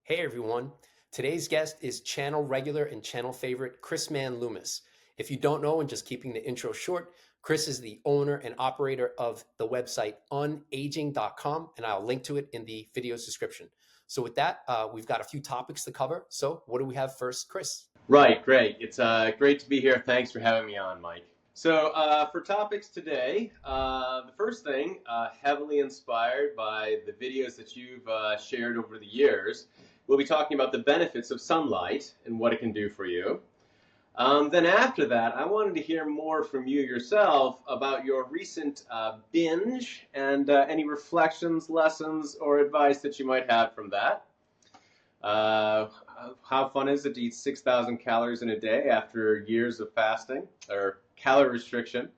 Hey everyone, today's guest is channel regular and channel favorite Chris Man Loomis. If you don't know, and just keeping the intro short, Chris is the owner and operator of the website unaging.com, and I'll link to it in the video's description. So with that, we've got a few topics to cover. So what do we have first, Chris? Right, great. It's great to be here. Thanks for having me on, Mike. So for topics today, the first thing, heavily inspired by the videos that you've shared over the years, we'll be talking about the benefits of sunlight and what it can do for you. Then after that, I wanted to hear more from you yourself about your recent binge and any reflections, lessons, or advice that you might have from that. Uh, how fun is it to eat 6,000 calories in a day after years of fasting or calorie restriction?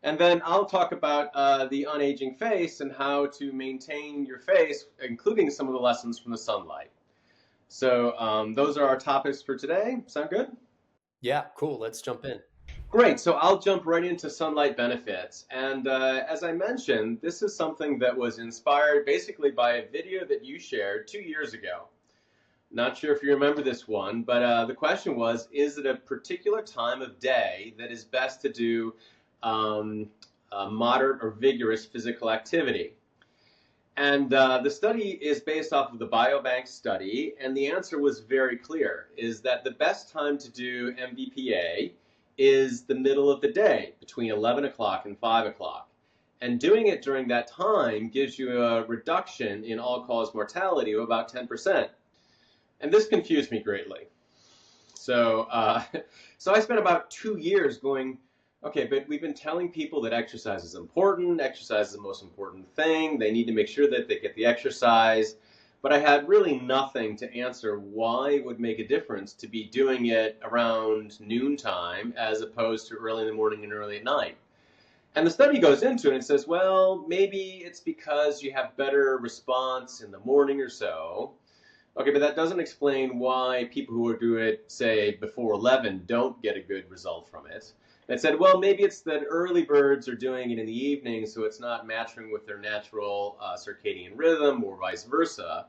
And then I'll talk about the unaging face and how to maintain your face, including some of the lessons from the sunlight. So those are our topics for today. Sound good? Yeah, cool. Let's jump in. Great. So I'll jump right into sunlight benefits. And as I mentioned, this is something that was inspired basically by a video that you shared 2 years ago. Not sure if you remember this one, but the question was, is it a particular time of day that is best to do moderate or vigorous physical activity? And the study is based off of the Biobank study, and the answer was very clear, is that the best time to do MVPA is the middle of the day, between 11 o'clock and 5 o'clock. And doing it during that time gives you a reduction in all-cause mortality of about 10%. And this confused me greatly. So, so I spent about 2 years going, okay, but we've been telling people that exercise is important. Exercise is the most important thing. They need to make sure that they get the exercise. But I had really nothing to answer why it would make a difference to be doing it around noontime as opposed to early in the morning and early at night. And the study goes into it and says, well, maybe it's because you have better response in the morning or so. Okay, but that doesn't explain why people who do it, say, before 11 don't get a good result from it. And it said, well, maybe it's that early birds are doing it in the evening, so it's not matching with their natural circadian rhythm or vice versa.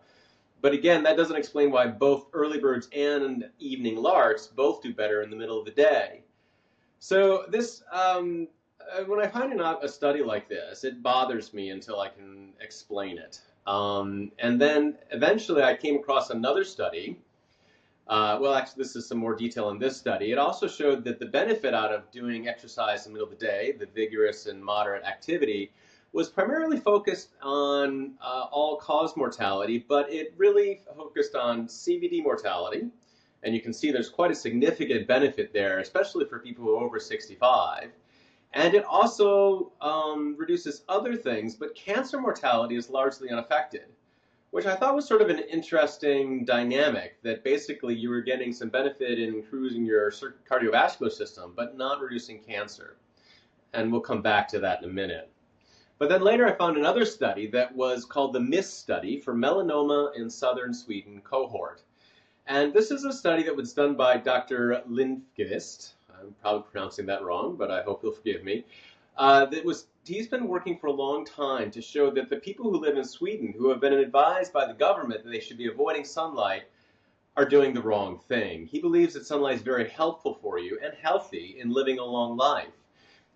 But again, that doesn't explain why both early birds and evening larks both do better in the middle of the day. So this, when I find a study like this, it bothers me until I can explain it. And then eventually I came across another study. Well, actually, this is some more detail in this study. It also showed that the benefit out of doing exercise in the middle of the day, the vigorous and moderate activity, was primarily focused on all-cause mortality, but it really focused on CVD mortality. And you can see there's quite a significant benefit there, especially for people who are over 65. And it also reduces other things, but cancer mortality is largely unaffected, which I thought was sort of an interesting dynamic, that basically you were getting some benefit in improving your cardiovascular system, but not reducing cancer. And we'll come back to that in a minute. But then later I found another study that was called the MISS study for melanoma in southern Sweden cohort. And this is a study that was done by Dr. Lindqvist. I'm probably pronouncing that wrong, but I hope you'll forgive me. He's been working for a long time to show that the people who live in Sweden, who have been advised by the government that they should be avoiding sunlight, are doing the wrong thing. He believes that sunlight is very helpful for you and healthy in living a long life.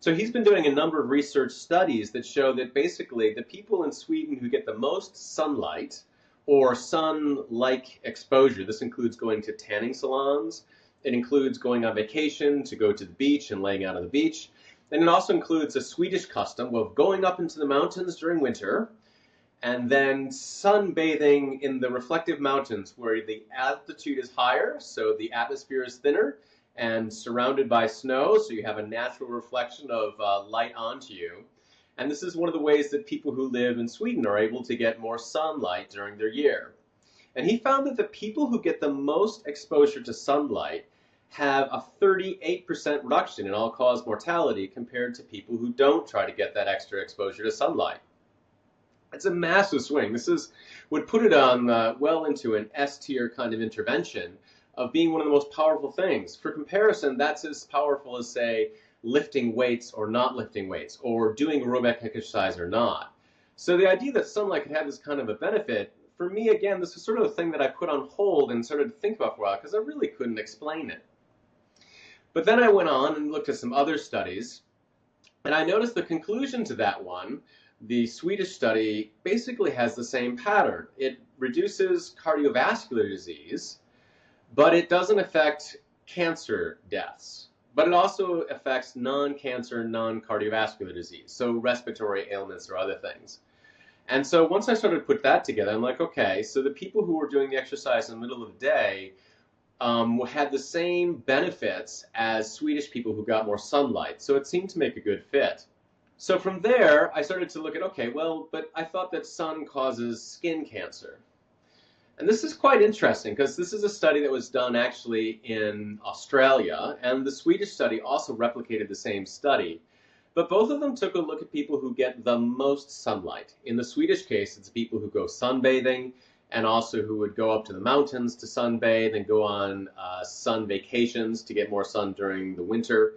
So he's been doing a number of research studies that show that basically the people in Sweden who get the most sunlight or sun-like exposure, this includes going to tanning salons, it includes going on vacation to go to the beach and laying out on the beach. And it also includes a Swedish custom of going up into the mountains during winter and then sunbathing in the reflective mountains where the altitude is higher, so the atmosphere is thinner and surrounded by snow, so you have a natural reflection of light onto you. And this is one of the ways that people who live in Sweden are able to get more sunlight during their year. And he found that the people who get the most exposure to sunlight have a 38% reduction in all-cause mortality compared to people who don't try to get that extra exposure to sunlight. It's a massive swing. Would put it on well into an S-tier kind of intervention of being one of the most powerful things. For comparison, that's as powerful as, say, lifting weights or not lifting weights, or doing aerobic exercise or not. So the idea that sunlight could have this kind of a benefit for me, again, this was sort of a thing that I put on hold and started to think about for a while because I really couldn't explain it. But then I went on and looked at some other studies, and I noticed the conclusion to that one, the Swedish study, basically has the same pattern. It reduces cardiovascular disease, but it doesn't affect cancer deaths. But it also affects non-cancer, non-cardiovascular disease, so respiratory ailments or other things. And so once I started to put that together, I'm like, okay, so the people who were doing the exercise in the middle of the day had the same benefits as Swedish people who got more sunlight. So it seemed to make a good fit. So from there, I started to look at, okay, well, but I thought that sun causes skin cancer. And this is quite interesting because this is a study that was done actually in Australia, and the Swedish study also replicated the same study. But both of them took a look at people who get the most sunlight. In the Swedish case, it's people who go sunbathing and also who would go up to the mountains to sunbathe and go on sun vacations to get more sun during the winter.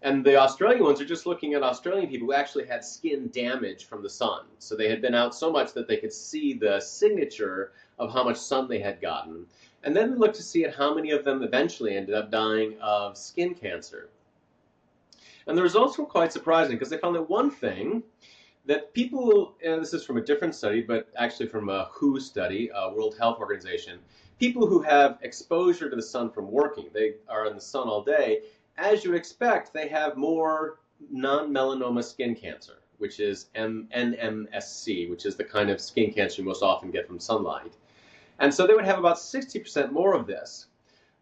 And the Australian ones are just looking at Australian people who actually had skin damage from the sun. So they had been out so much that they could see the signature of how much sun they had gotten. And then they looked to see at how many of them eventually ended up dying of skin cancer. And the results were quite surprising because they found that one thing that people, and this is from a different study, but actually from a WHO study, a World Health Organization, people who have exposure to the sun from working, they are in the sun all day, as you would expect, they have more non-melanoma skin cancer, which is NMSC, which is the kind of skin cancer you most often get from sunlight. And so they would have about 60% more of this.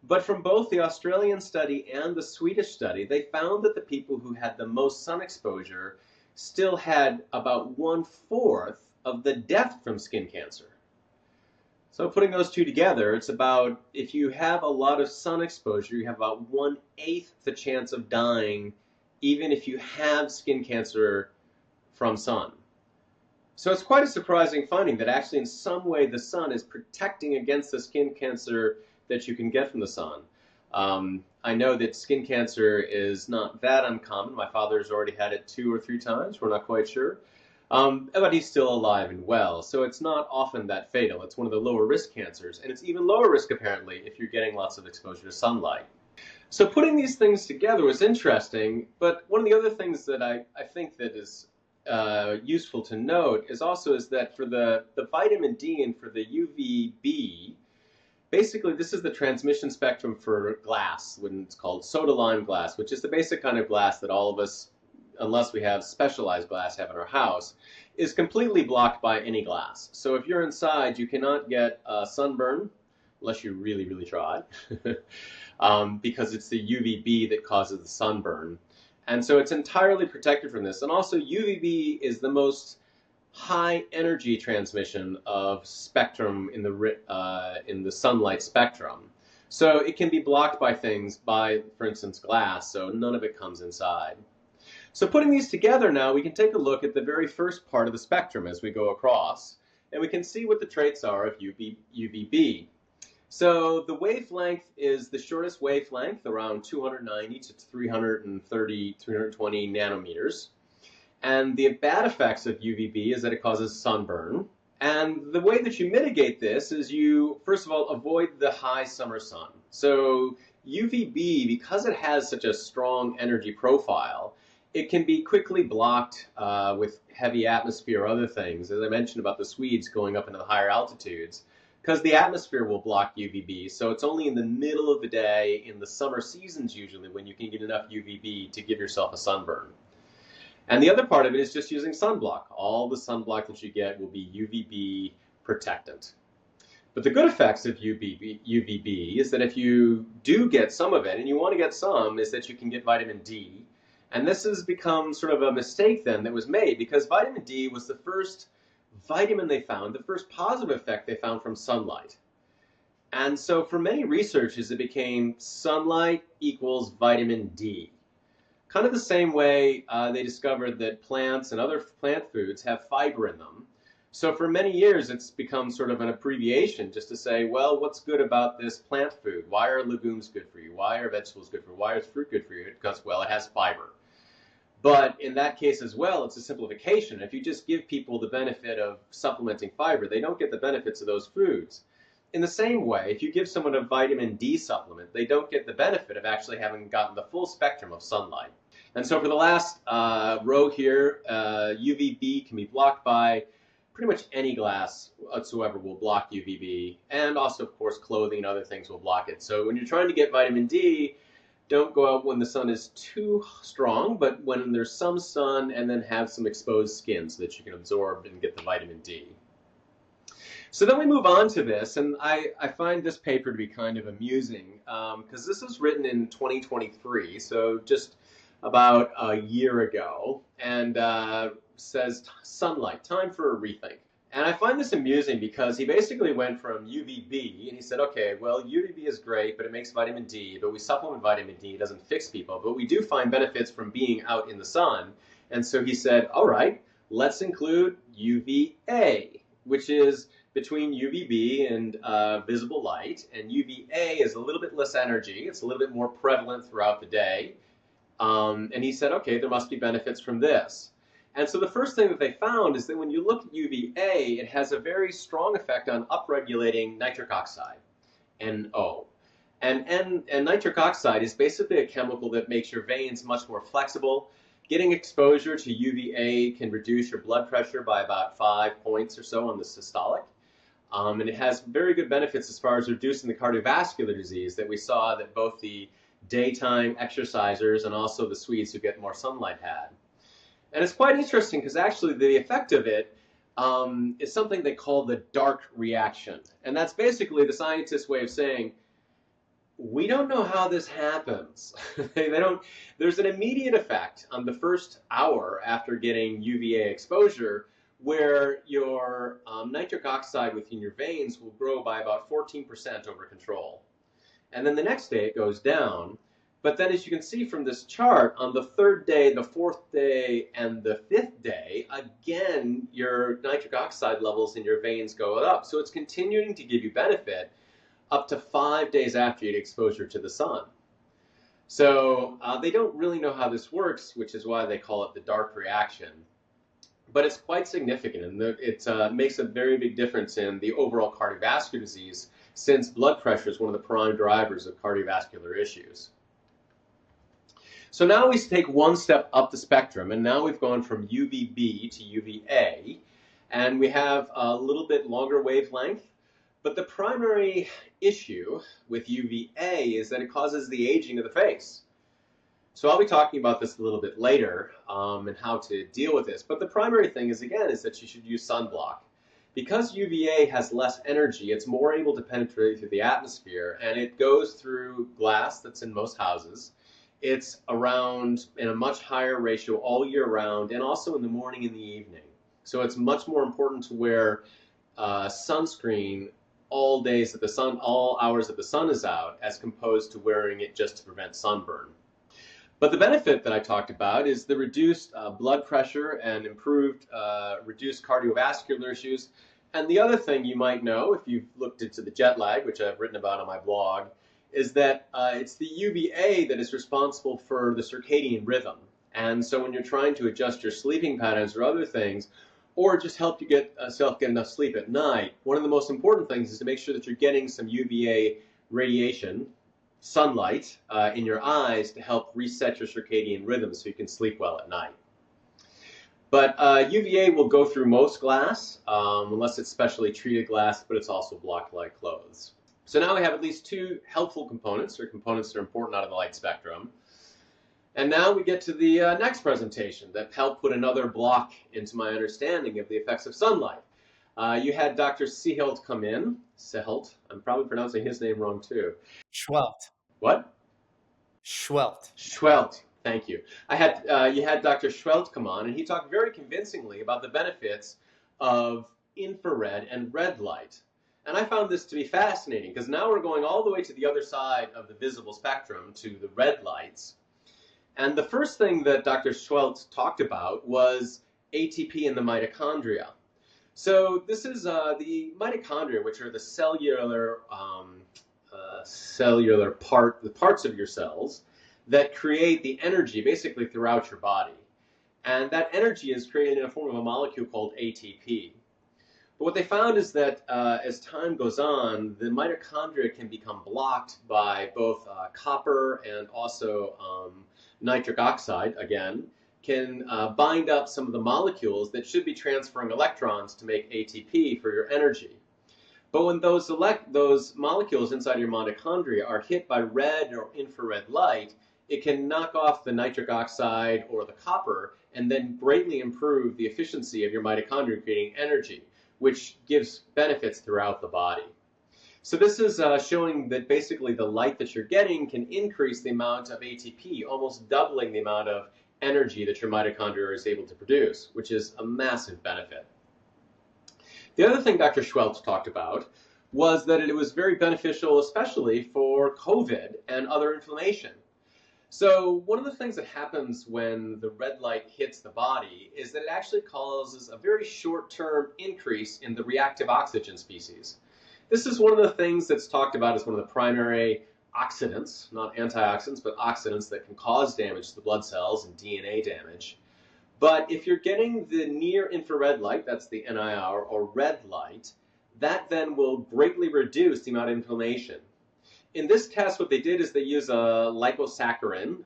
But from both the Australian study and the Swedish study, they found that the people who had the most sun exposure still had about 1/4 of the death from skin cancer. So putting those two together, it's about, if you have a lot of sun exposure, you have about 1/8 the chance of dying, even if you have skin cancer from sun. So it's quite a surprising finding that actually in some way the sun is protecting against the skin cancer that you can get from the sun. I know that skin cancer is not that uncommon. My father's already had it 2 or 3 times. We're not quite sure. But he's still alive and well, so it's not often that fatal. It's one of the lower risk cancers, and it's even lower risk apparently if you're getting lots of exposure to sunlight. So putting these things together was interesting, but one of the other things that I think that is useful to note is that for the vitamin D and for the UVB, basically this is the transmission spectrum for glass, when it's called soda lime glass, which is the basic kind of glass that all of us, unless we have specialized glass, have in our house, is completely blocked by any glass. So if you're inside, you cannot get sunburn, unless you really, really try, because it's the UVB that causes the sunburn. And so it's entirely protected from this. And also UVB is the most high energy transmission of spectrum in the sunlight spectrum. So it can be blocked by things, for instance, glass, so none of it comes inside. So putting these together now, we can take a look at the very first part of the spectrum as we go across, and we can see what the traits are of UVB. So the wavelength is the shortest wavelength, around 290 to 320 nanometers. And the bad effects of UVB is that it causes sunburn. And the way that you mitigate this is you, first of all, avoid the high summer sun. So UVB, because it has such a strong energy profile, it can be quickly blocked with heavy atmosphere or other things, as I mentioned about the Swedes going up into the higher altitudes, because the atmosphere will block UVB. So it's only in the middle of the day, in the summer seasons usually, when you can get enough UVB to give yourself a sunburn. And the other part of it is just using sunblock. All the sunblock that you get will be UVB protectant. But the good effects of UVB is that if you do get some of it, and you want to get some, is that you can get vitamin D. And this has become sort of a mistake then that was made, because vitamin D was the first vitamin they found, the first positive effect they found from sunlight. And so for many researchers, it became sunlight equals vitamin D. Kind of the same way they discovered that plants and other plant foods have fiber in them. So for many years, it's become sort of an abbreviation just to say, well, what's good about this plant food? Why are legumes good for you? Why are vegetables good for you? Why is fruit good for you? Because, well, it has fiber. But in that case as well, it's a simplification. If you just give people the benefit of supplementing fiber, they don't get the benefits of those foods. In the same way, if you give someone a vitamin D supplement, they don't get the benefit of actually having gotten the full spectrum of sunlight. And so for the last row here, UVB can be blocked by pretty much any glass whatsoever will block UVB. And also, of course, clothing and other things will block it. So when you're trying to get vitamin D, don't go out when the sun is too strong, but when there's some sun, and then have some exposed skin so that you can absorb and get the vitamin D. So then we move on to this, and I find this paper to be kind of amusing because this was written in 2023, so just about a year ago, and says sunlight, time for a rethink. And I find this amusing because he basically went from UVB and he said, okay, well, UVB is great, but it makes vitamin D, but we supplement vitamin D, it doesn't fix people, but we do find benefits from being out in the sun. And so he said, all right, let's include UVA, which is between UVB and visible light. And UVA is a little bit less energy, it's a little bit more prevalent throughout the day. And he said, okay, there must be benefits from this. And so the first thing that they found is that when you look at UVA, it has a very strong effect on upregulating nitric oxide, NO. And nitric oxide is basically a chemical that makes your veins much more flexible. Getting exposure to UVA can reduce your blood pressure by about 5 points or so on the systolic. And it has very good benefits as far as reducing the cardiovascular disease that we saw that both the daytime exercisers and also the Swedes who get more sunlight had. And it's quite interesting because actually the effect of it is something they call the dark reaction. And that's basically the scientist's way of saying, we don't know how this happens. There's an immediate effect on the first hour after getting UVA exposure where your nitric oxide within your veins will grow by about 14% over control. And then the next day it goes down. But then as you can see from this chart, on the third day, the fourth day, and the fifth day, again, your nitric oxide levels in your veins go up. So it's continuing to give you benefit up to 5 days after you get exposure to the sun. So they don't really know how this works, which is why they call it the dark reaction. But it's quite significant, and it makes a very big difference in the overall cardiovascular disease, since blood pressure is one of the prime drivers of cardiovascular issues. So now we take one step up the spectrum, and now we've gone from UVB to UVA, and we have a little bit longer wavelength. But the primary issue with UVA is that it causes the aging of the face. So I'll be talking about this a little bit later and how to deal with this. But the primary thing is, again, is that you should use sunblock. Because UVA has less energy, it's more able to penetrate through the atmosphere, and it goes through glass that's in most houses. It's around in a much higher ratio all year round, and also in the morning and the evening. So it's much more important to wear sunscreen all days that the sun, all hours that the sun is out, as opposed to wearing it just to prevent sunburn. But the benefit that I talked about is the reduced blood pressure and improved reduced cardiovascular issues. And the other thing you might know, if you've looked into the jet lag, which I've written about on my blog, is that it's the UVA that is responsible for the circadian rhythm. And so when you're trying to adjust your sleeping patterns or other things, or just help you get enough sleep at night, one of the most important things is to make sure that you're getting some UVA radiation, sunlight, in your eyes to help reset your circadian rhythm so you can sleep well at night. But UVA will go through most glass, unless it's specially treated glass, but it's also blocked like clothes. So now we have at least two helpful components, or components that are important out of the light spectrum. And now we get to the next presentation that helped put another block into my understanding of the effects of sunlight. You had Dr. Sehelt come in. Sehelt. I'm probably pronouncing his name wrong too. Schwelt. What? Schwelt. Schwelt. Thank you. You had Dr. Schwelt come on, and he talked very convincingly about the benefits of infrared and red light. And I found this to be fascinating because now we're going all the way to the other side of the visible spectrum, to the red lights. And the first thing that Dr. Schwelt talked about was ATP in the mitochondria. So this is the mitochondria, which are the the parts of your cells that create the energy basically throughout your body. And that energy is created in a form of a molecule called ATP. But what they found is that as time goes on, the mitochondria can become blocked by both copper and also nitric oxide, again, can bind up some of the molecules that should be transferring electrons to make ATP for your energy. But when those molecules inside your mitochondria are hit by red or infrared light, it can knock off the nitric oxide or the copper and then greatly improve the efficiency of your mitochondria creating energy, which gives benefits throughout the body. So this is showing that basically the light that you're getting can increase the amount of ATP, almost doubling the amount of energy that your mitochondria is able to produce, which is a massive benefit. The other thing Dr. Schweltz talked about was that it was very beneficial, especially for COVID and other inflammation. So one of the things that happens when the red light hits the body is that it actually causes a very short-term increase in the reactive oxygen species. This is one of the things that's talked about as one of the primary oxidants, not antioxidants, but oxidants that can cause damage to the blood cells and DNA damage. But if you're getting the near infrared light, that's the NIR or red light, that then will greatly reduce the amount of inflammation. In this test, what they did is they use a liposaccharide,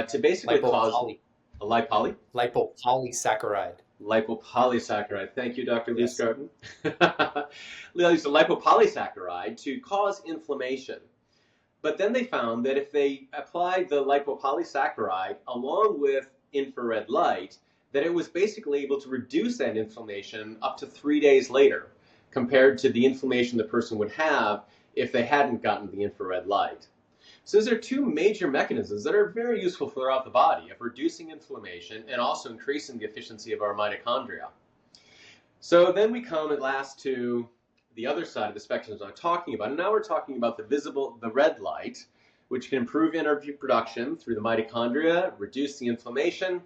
to basically cause Lipopoly, a lipopoly. lipopolysaccharide. Lipopolysaccharide. Thank you, Dr. Yes. Leesgarten. They used a lipopolysaccharide to cause inflammation. But then they found that if they applied the lipopolysaccharide along with infrared light, that it was basically able to reduce that inflammation up to 3 days later, compared to the inflammation the person would have if they hadn't gotten the infrared light. So these are two major mechanisms that are very useful throughout the body of reducing inflammation and also increasing the efficiency of our mitochondria. So then we come at last to the other side of the spectrum that I'm talking about. And now we're talking about the red light, which can improve energy production through the mitochondria, reduce the inflammation.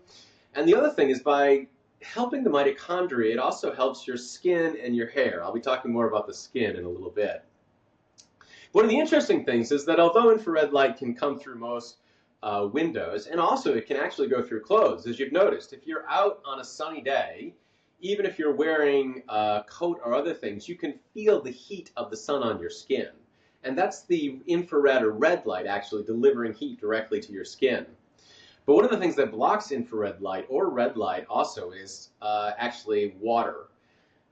And the other thing is by helping the mitochondria, it also helps your skin and your hair. I'll be talking more about the skin in a little bit. One of the interesting things is that although infrared light can come through most windows, and also it can actually go through clothes, as you've noticed, if you're out on a sunny day, even if you're wearing a coat or other things, you can feel the heat of the sun on your skin. And that's the infrared or red light actually delivering heat directly to your skin. But one of the things that blocks infrared light or red light also is actually water.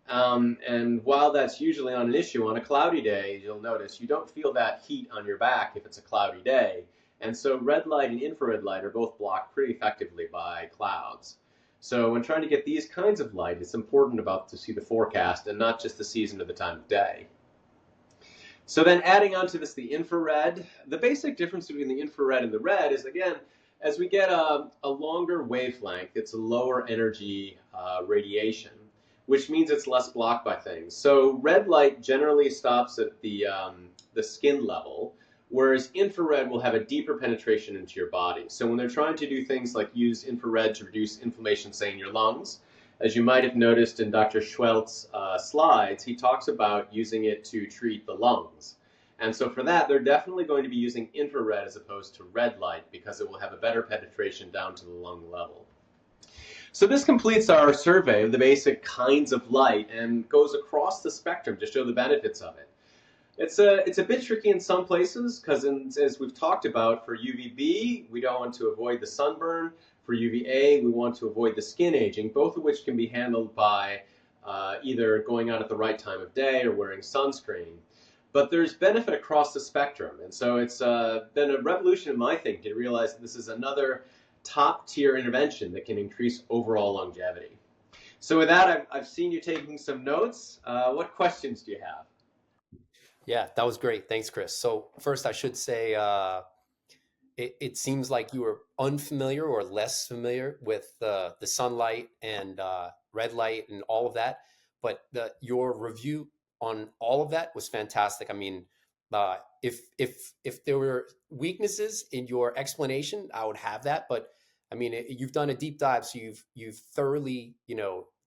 And while that's usually not an issue, on a cloudy day, you'll notice you don't feel that heat on your back if it's a cloudy day. And so red light and infrared light are both blocked pretty effectively by clouds. So when trying to get these kinds of light, it's important to see the forecast and not just the season or the time of day. So then adding on to this the infrared, the basic difference between the infrared and the red is, again, as we get a longer wavelength, it's a lower energy radiation, which means it's less blocked by things. So red light generally stops at the skin level, whereas infrared will have a deeper penetration into your body. So when they're trying to do things like use infrared to reduce inflammation, say, in your lungs, as you might have noticed in Dr. Schweltz's slides, he talks about using it to treat the lungs. And so for that, they're definitely going to be using infrared as opposed to red light because it will have a better penetration down to the lung level. So this completes our survey of the basic kinds of light and goes across the spectrum to show the benefits of it. It's a bit tricky in some places because, as we've talked about, for UVB, we don't want to avoid the sunburn. For UVA, we want to avoid the skin aging, both of which can be handled by either going out at the right time of day or wearing sunscreen. But there's benefit across the spectrum. And so it's been a revolution in my thinking to realize that this is another top-tier intervention that can increase overall longevity. So with that, I've seen you taking some notes. What questions do you have? Yeah, that was great. Thanks, Chris. So first, I should say it seems like you were unfamiliar or less familiar with the sunlight and red light and all of that, but your review on all of that was fantastic. I mean, if there were weaknesses in your explanation, I would have that. But I mean, you've done a deep dive, so you've thoroughly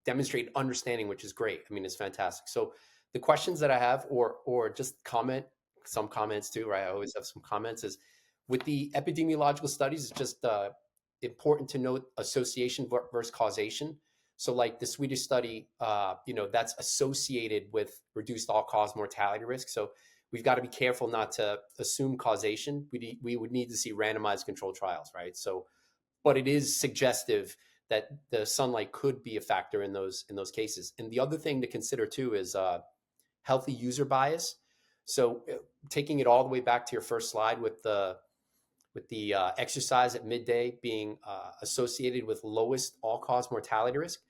demonstrated understanding, which is great. I mean, it's fantastic. So the questions that I have, or just some comments too, right? I always have some comments. Is with the epidemiological studies, it's just important to note association versus causation. So like the Swedish study, that's associated with reduced all-cause mortality risk. So we've got to be careful not to assume causation. We would need to see randomized controlled trials, right? So, but it is suggestive that the sunlight could be a factor in those cases. And the other thing to consider too is healthy user bias. So taking it all the way back to your first slide with the exercise at midday being associated with lowest all-cause mortality risk.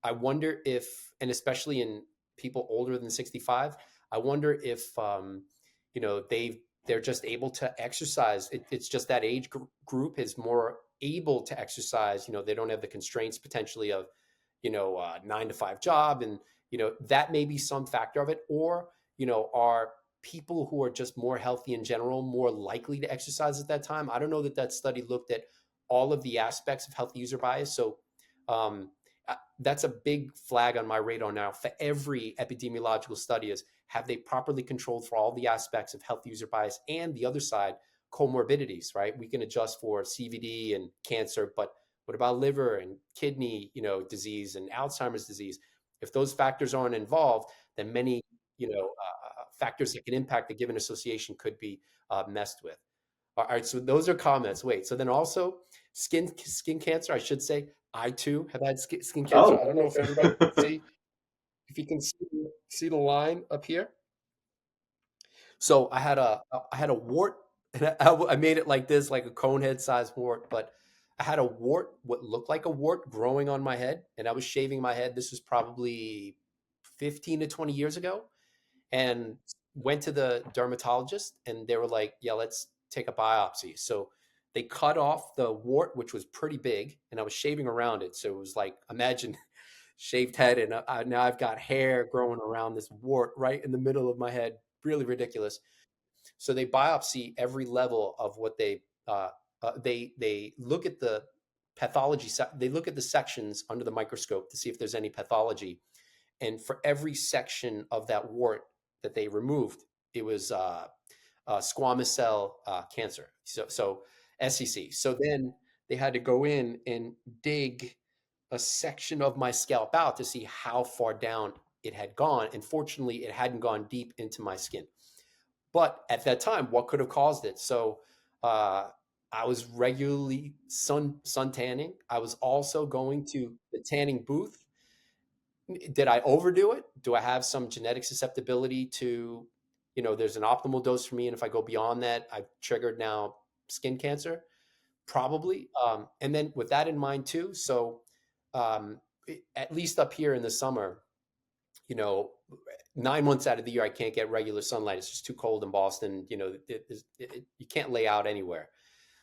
I wonder if, and especially in people older than 65, I wonder if they're just able to exercise. It's just that age group is more able to exercise. They don't have the constraints potentially of 9 to 5 job, and that may be some factor of it. Or are people who are just more healthy in general more likely to exercise at that time? I don't know that study looked at all of the aspects of healthy user bias. So um, that's a big flag on my radar now for every epidemiological study is, have they properly controlled for all the aspects of health user bias and the other side, comorbidities, right? We can adjust for CVD and cancer, but what about liver and kidney, disease and Alzheimer's disease? If those factors aren't involved, then many, factors that can impact a given association could be messed with. All right, so those are comments. Wait, so then also skin cancer, I should say, I too have had skin cancer. I don't know if everybody can Oh. see, if you can see the line up here. So I had a wart, and I made it like this, like a cone head size wart, but I had a wart, what looked like a wart, growing on my head, and I was shaving my head. This was probably 15 to 20 years ago, and went to the dermatologist, and they were like, "Yeah, let's take a biopsy." So they cut off the wart, which was pretty big, and I was shaving around it. So it was like, imagine shaved head, and now I've got hair growing around this wart right in the middle of my head. Really ridiculous. So they biopsy every level of what they look at the pathology. They look at the sections under the microscope to see if there's any pathology. And for every section of that wart that they removed, it was squamous cell cancer. So SCC. So then they had to go in and dig a section of my scalp out to see how far down it had gone. And fortunately, it hadn't gone deep into my skin. But at that time, what could have caused it? So uh, I was regularly sun tanning. I was also going to the tanning booth. Did I overdo it? Do I have some genetic susceptibility to, there's an optimal dose for me, and if I go beyond that, I've triggered now skin cancer? Probably. And then with that in mind too, so at least up here in the summer, you know, 9 months out of the year, I can't get regular sunlight. It's just too cold in Boston. You can't lay out anywhere.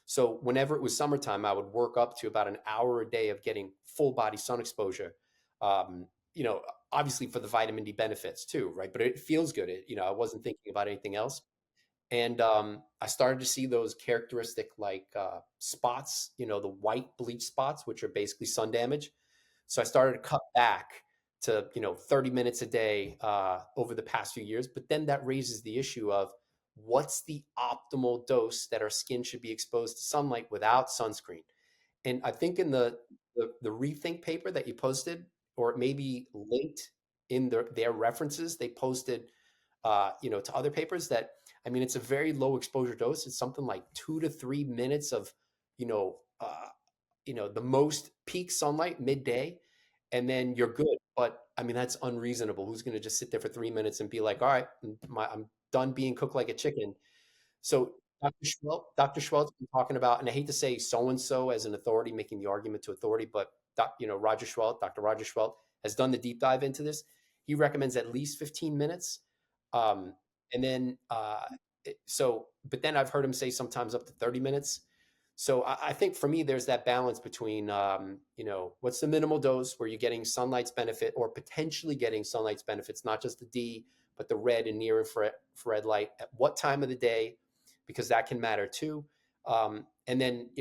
So whenever it was summertime, I would work up to about an hour a day of getting full body sun exposure. Um, you know, Obviously for the vitamin D benefits too, right? But it feels good. I wasn't thinking about anything else. And I started to see those characteristic like spots, the white bleach spots, which are basically sun damage. So I started to cut back to 30 minutes a day over the past few years. But then that raises the issue of what's the optimal dose that our skin should be exposed to sunlight without sunscreen. And I think in the rethink paper that you posted, or it may be linked in their references, they posted to other papers that, I mean, it's a very low exposure dose. It's something like 2 to 3 minutes of, you know, uh, the most peak sunlight midday, and then you're good. But I mean, that's unreasonable. Who's going to just sit there for 3 minutes and be like, all right, I'm done being cooked like a chicken? So Dr. Schwelt's been talking about, and I hate to say so and so as an authority, making the argument to authority, but Dr. Roger Schwelt has done the deep dive into this. He recommends at least 15 minutes, um, and then but then I've heard him say sometimes up to 30 minutes. So I think for me, there's that balance between, what's the minimal dose where you're getting sunlight's benefit or potentially getting sunlight's benefits, not just the D, but the red and near infrared light at what time of the day, because that can matter too. And then,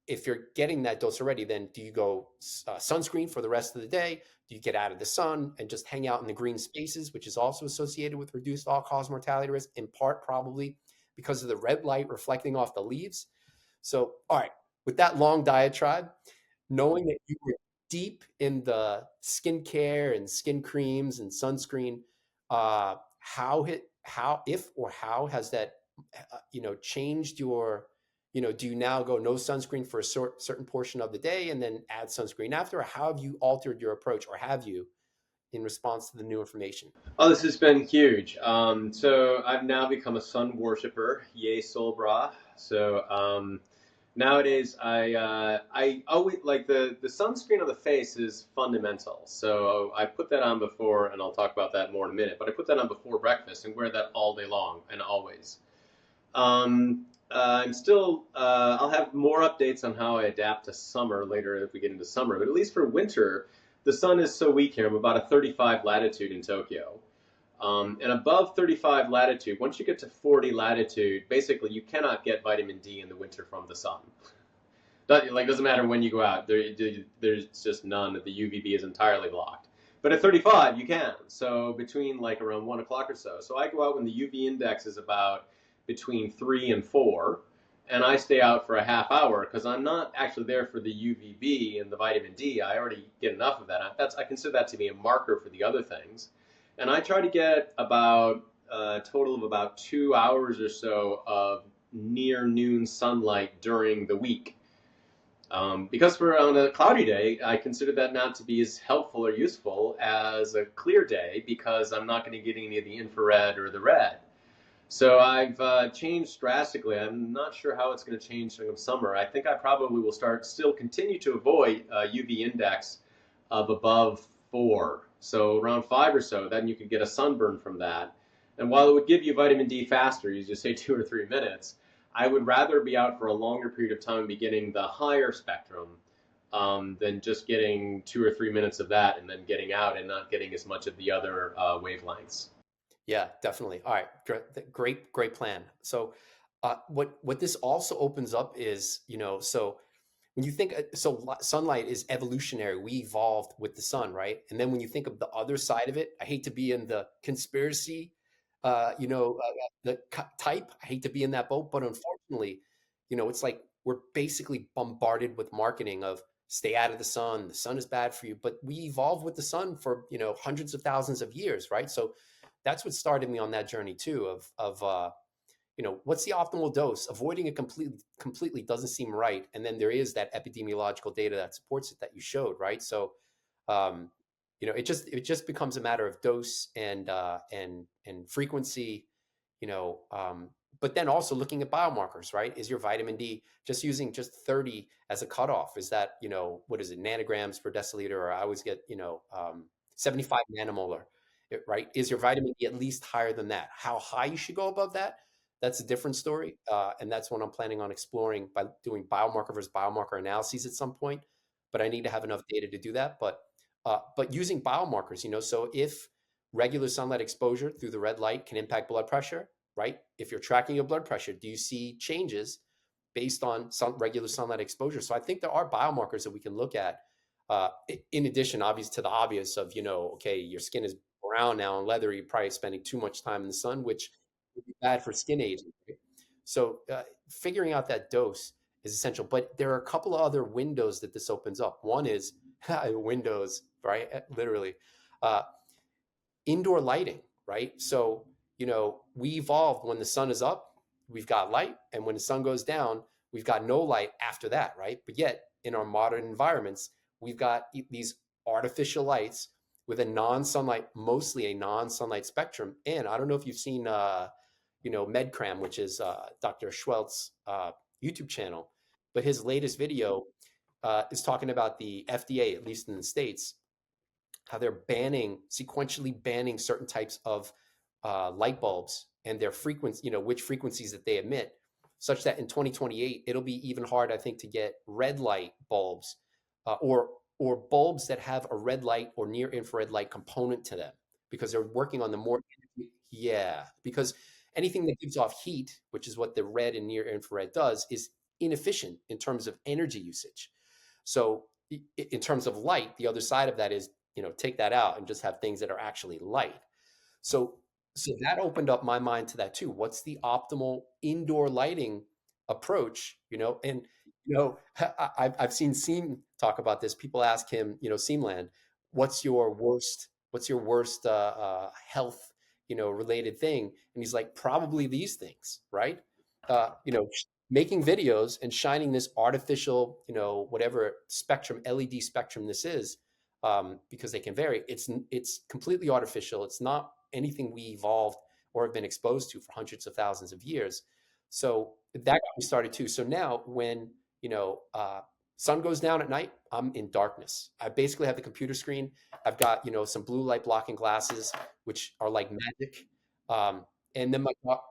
if you're getting that dose already, then do you go sunscreen for the rest of the day? Do you get out of the sun and just hang out in the green spaces, which is also associated with reduced all-cause mortality risk, in part probably because of the red light reflecting off the leaves? So, all right. with that long diatribe, knowing that you were deep in the skincare and skin creams and sunscreen, how if or how has that changed your, do you now go no sunscreen for a certain portion of the day and then add sunscreen after, or how have you altered your approach, or have you, in response to the new information? Oh, this has been huge. So I've now become a sun worshiper. Yay, Sol Bra. So nowadays, I always like the sunscreen on the face is fundamental. So I put that on before, and I'll talk about that more in a minute. But I put that on before breakfast and wear that all day long and always. I'm still. I'll have more updates on how I adapt to summer later if we get into summer. But at least for winter, the sun is so weak here. I'm about a 35 latitude in Tokyo. And above 35 latitude, once you get to 40 latitude, basically you cannot get vitamin D in the winter from the sun. Doesn't matter when you go out. There's just none. The UVB is entirely blocked. But at 35, you can. So between like around 1 o'clock or so. So I go out when the UV index is about between 3 and 4, and I stay out for a half hour because I'm not actually there for the UVB and the vitamin D. I already get enough of that. I consider that to be a marker for the other things. And I try to get about a total of about 2 hours or so of near noon sunlight during the week. Because for on a cloudy day, I consider that not to be as helpful or useful as a clear day because I'm not going to get any of the infrared or the red. So I've changed drastically. I'm not sure how it's going to change during the summer. I think I probably will still continue to avoid UV index of above 4. So around 5 or so, then you could get a sunburn from that. And while it would give you vitamin D faster, you just say 2 or 3 minutes, I would rather be out for a longer period of time and be getting the higher spectrum than just getting 2 or 3 minutes of that and then getting out and not getting as much of the other wavelengths. Yeah, definitely. All right, great plan. So, what this also opens up is, so when you think, sunlight is evolutionary. We evolved with the sun, right? And then when you think of the other side of it, I hate to be in the conspiracy, type. I hate to be in that boat, but unfortunately, it's like we're basically bombarded with marketing of stay out of the sun. The sun is bad for you, but we evolved with the sun for hundreds of thousands of years, right? So that's what started me on that journey too. What's the optimal dose? Avoiding it completely doesn't seem right. And then there is that epidemiological data that supports it that you showed, right? So, um, it just becomes a matter of dose and frequency, you know. But then also looking at biomarkers, right? Is your vitamin D just using just 30 as a cutoff? Is that, what is it, nanograms per deciliter? Or I always get, 75 nanomolar, right? Is your vitamin D at least higher than that? How high you should go above that? That's a different story. And that's what I'm planning on exploring by doing biomarker versus biomarker analyses at some point. But I need to have enough data to do that. But using biomarkers, so if regular sunlight exposure through the red light can impact blood pressure, right? If you're tracking your blood pressure, do you see changes based on some regular sunlight exposure? So I think there are biomarkers that we can look at. In addition, obvious to the obvious of, okay, your skin is brown now and leathery, you're probably spending too much time in the sun, which would be bad for skin aging. Right? So figuring out that dose is essential. But there are a couple of other windows that this opens up. One is windows, right? Literally. Uh, Indoor lighting, right? So, we evolved when the sun is up, we've got light, and when the sun goes down, we've got no light after that, right? But yet, in our modern environments, we've got these artificial lights with a non-sunlight, mostly a non-sunlight spectrum. And I don't know if you've seen, MedCram, which is Dr. Schwelt's YouTube channel, but his latest video is talking about the FDA, at least in the States, how they're sequentially banning certain types of light bulbs and their frequency, which frequencies that they emit, such that in 2028 it'll be even hard, I think, to get red light bulbs, or bulbs that have a red light or near infrared light component to them, because they're working on the more, yeah, because anything that gives off heat, which is what the red and near infrared does, is inefficient in terms of energy usage. So in terms of light, the other side of that is, take that out and just have things that are actually light. So so that opened up my mind to that too. What's the optimal indoor lighting approach? And I've seen Seam talk about this. People ask him, Seamland, what's your worst health, related thing? And he's like, probably these things, right? Making videos and shining this artificial, whatever spectrum, LED spectrum this is, because they can vary. It's completely artificial. It's not anything we evolved or have been exposed to for hundreds of thousands of years. So that got me started too. So now when you know, sun goes down at night, I'm in darkness. I basically have the computer screen. I've got, some blue light blocking glasses, which are like magic. And then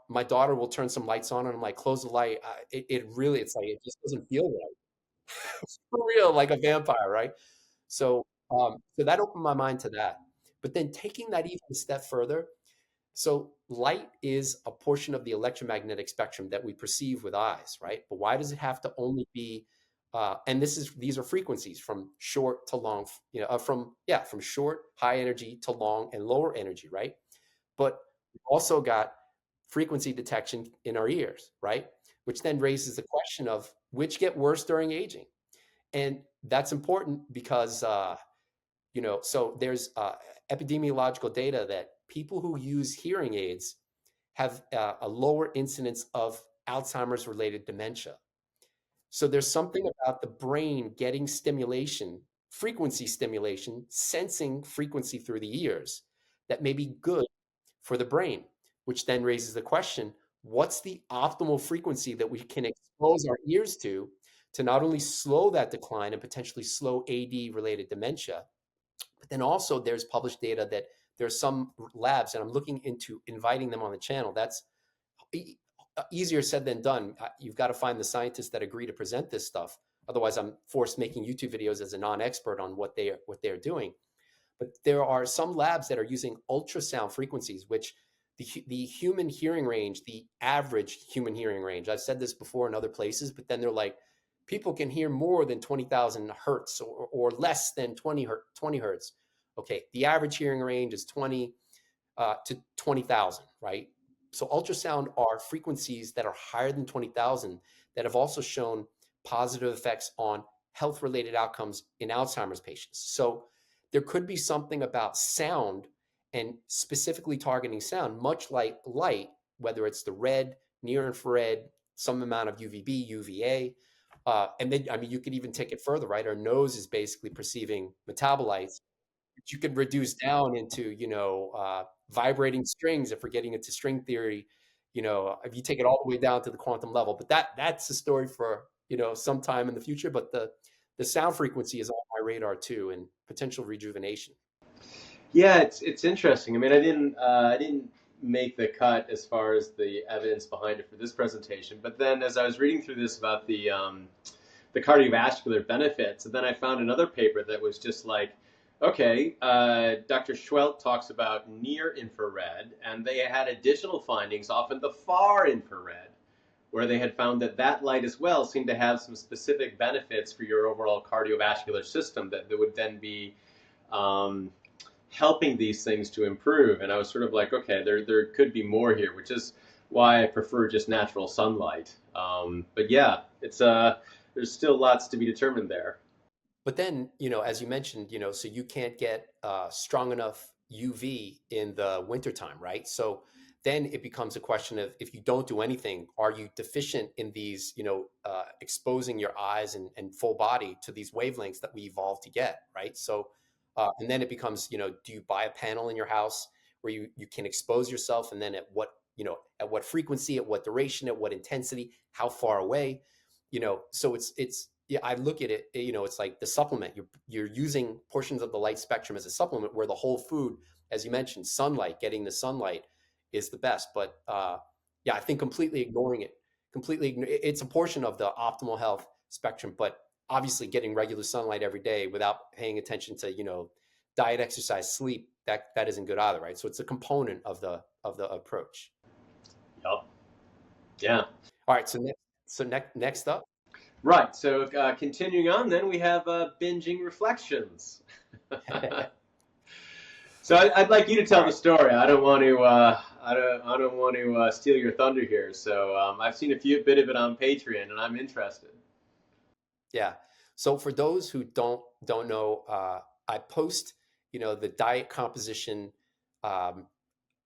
my daughter will turn some lights on, and I'm like, close the light. It really, it's like it just doesn't feel right. For real, like a vampire, right? So that opened my mind to that. But then taking that even a step further, so light is a portion of the electromagnetic spectrum that we perceive with eyes, right? But why does it have to only be, and these are frequencies from short to long, from short, high energy to long and lower energy, right? But we've also got frequency detection in our ears, right? Which then raises the question of which get worse during aging. And that's important because so there's epidemiological data that people who use hearing aids have a lower incidence of Alzheimer's related dementia. So there's something about the brain getting stimulation, frequency stimulation, sensing frequency through the ears that may be good for the brain, which then raises the question, what's the optimal frequency that we can expose our ears to not only slow that decline and potentially slow AD related dementia, but then also there's published data that there's some labs, and I'm looking into inviting them on the channel. That's easier said than done. You've got to find the scientists that agree to present this stuff. Otherwise, I'm forced making YouTube videos as a non-expert on what they're doing. But there are some labs that are using ultrasound frequencies, which the human hearing range, the average human hearing range. I've said this before in other places, but then they're like, people can hear more than 20,000 hertz or less than 20 hertz. Okay, the average hearing range is 20 to 20,000, right? So ultrasound are frequencies that are higher than 20,000 that have also shown positive effects on health-related outcomes in Alzheimer's patients. So there could be something about sound and specifically targeting sound, much like light, whether it's the red, near infrared, some amount of UVB, UVA. And then, I mean, you could even take it further, right? Our nose is basically perceiving metabolites, which you could reduce down into, vibrating strings if we're getting into string theory, if you take it all the way down to the quantum level. But that's a story for, some time in the future. But the sound frequency is on my radar too, and potential rejuvenation. Yeah, it's interesting. I mean, I didn't make the cut as far as the evidence behind it for this presentation, but then as I was reading through this about the cardiovascular benefits, and then I found another paper that was just like, okay, Dr. Schwelt talks about near infrared, and they had additional findings, often the far infrared, where they had found that that light as well seemed to have some specific benefits for your overall cardiovascular system that would then be um, helping these things to improve. And I was sort of like, okay, there could be more here, which is why I prefer just natural sunlight. But yeah, it's there's still lots to be determined there. But then, as you mentioned, so you can't get strong enough UV in the wintertime, right? So then it becomes a question of if you don't do anything, are you deficient in these, exposing your eyes and full body to these wavelengths that we evolved to get, right? So, and then it becomes, do you buy a panel in your house where you can expose yourself, and then at what frequency, at what duration, at what intensity, how far away, so it's yeah, I look at it, it's like the supplement. You're using portions of the light spectrum as a supplement, where the whole food, as you mentioned, sunlight, getting the sunlight is the best. But yeah, I think completely ignoring it, it's a portion of the optimal health spectrum. But obviously, getting regular sunlight every day without paying attention to diet, exercise, sleep, that isn't good either, right? So it's a component of the approach. Yep. Yeah. All right, so next up. Right. So continuing on, then we have binging reflections. So I'd like you to tell All the right. story. I don't want to. I don't want to steal your thunder here. So I've seen a bit of it on Patreon, and I'm interested. Yeah. So for those who don't know, I post, the diet composition um,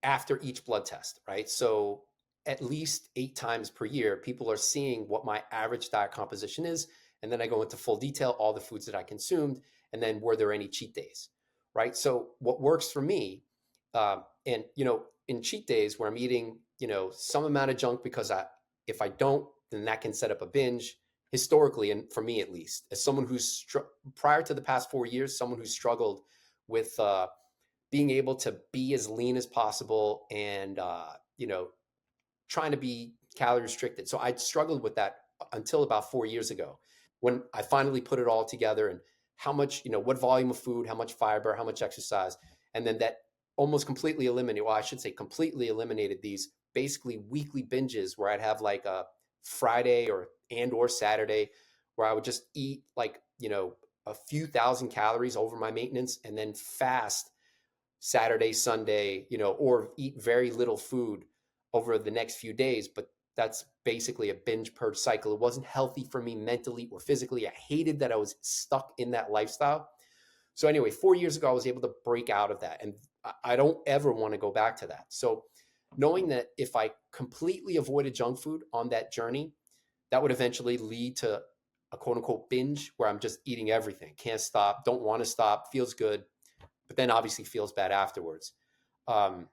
after each blood test, right? So at least 8 times per year, people are seeing what my average diet composition is, and then I go into full detail all the foods that I consumed, and then were there any cheat days, right? So what works for me, and in cheat days where I'm eating, some amount of junk because if I don't, then that can set up a binge historically, and for me at least, as someone prior to the past 4 years, someone who struggled with being able to be as lean as possible and trying to be calorie restricted. So I struggled with that until about 4 years ago, when I finally put it all together, and how much, what volume of food, how much fiber, how much exercise, and then that almost completely eliminated, well, I should say completely eliminated these basically weekly binges where I'd have like a Friday or Saturday where I would just eat like, a few thousand calories over my maintenance, and then fast Saturday, Sunday, or eat very little food over the next few days. But that's basically a binge purge cycle. It wasn't healthy for me mentally or physically. I hated that I was stuck in that lifestyle. So, anyway, 4 years ago, I was able to break out of that. And I don't ever want to go back to that. So, knowing that if I completely avoided junk food on that journey, that would eventually lead to a quote unquote binge where I'm just eating everything, can't stop, don't want to stop, feels good, but then obviously feels bad afterwards. Um,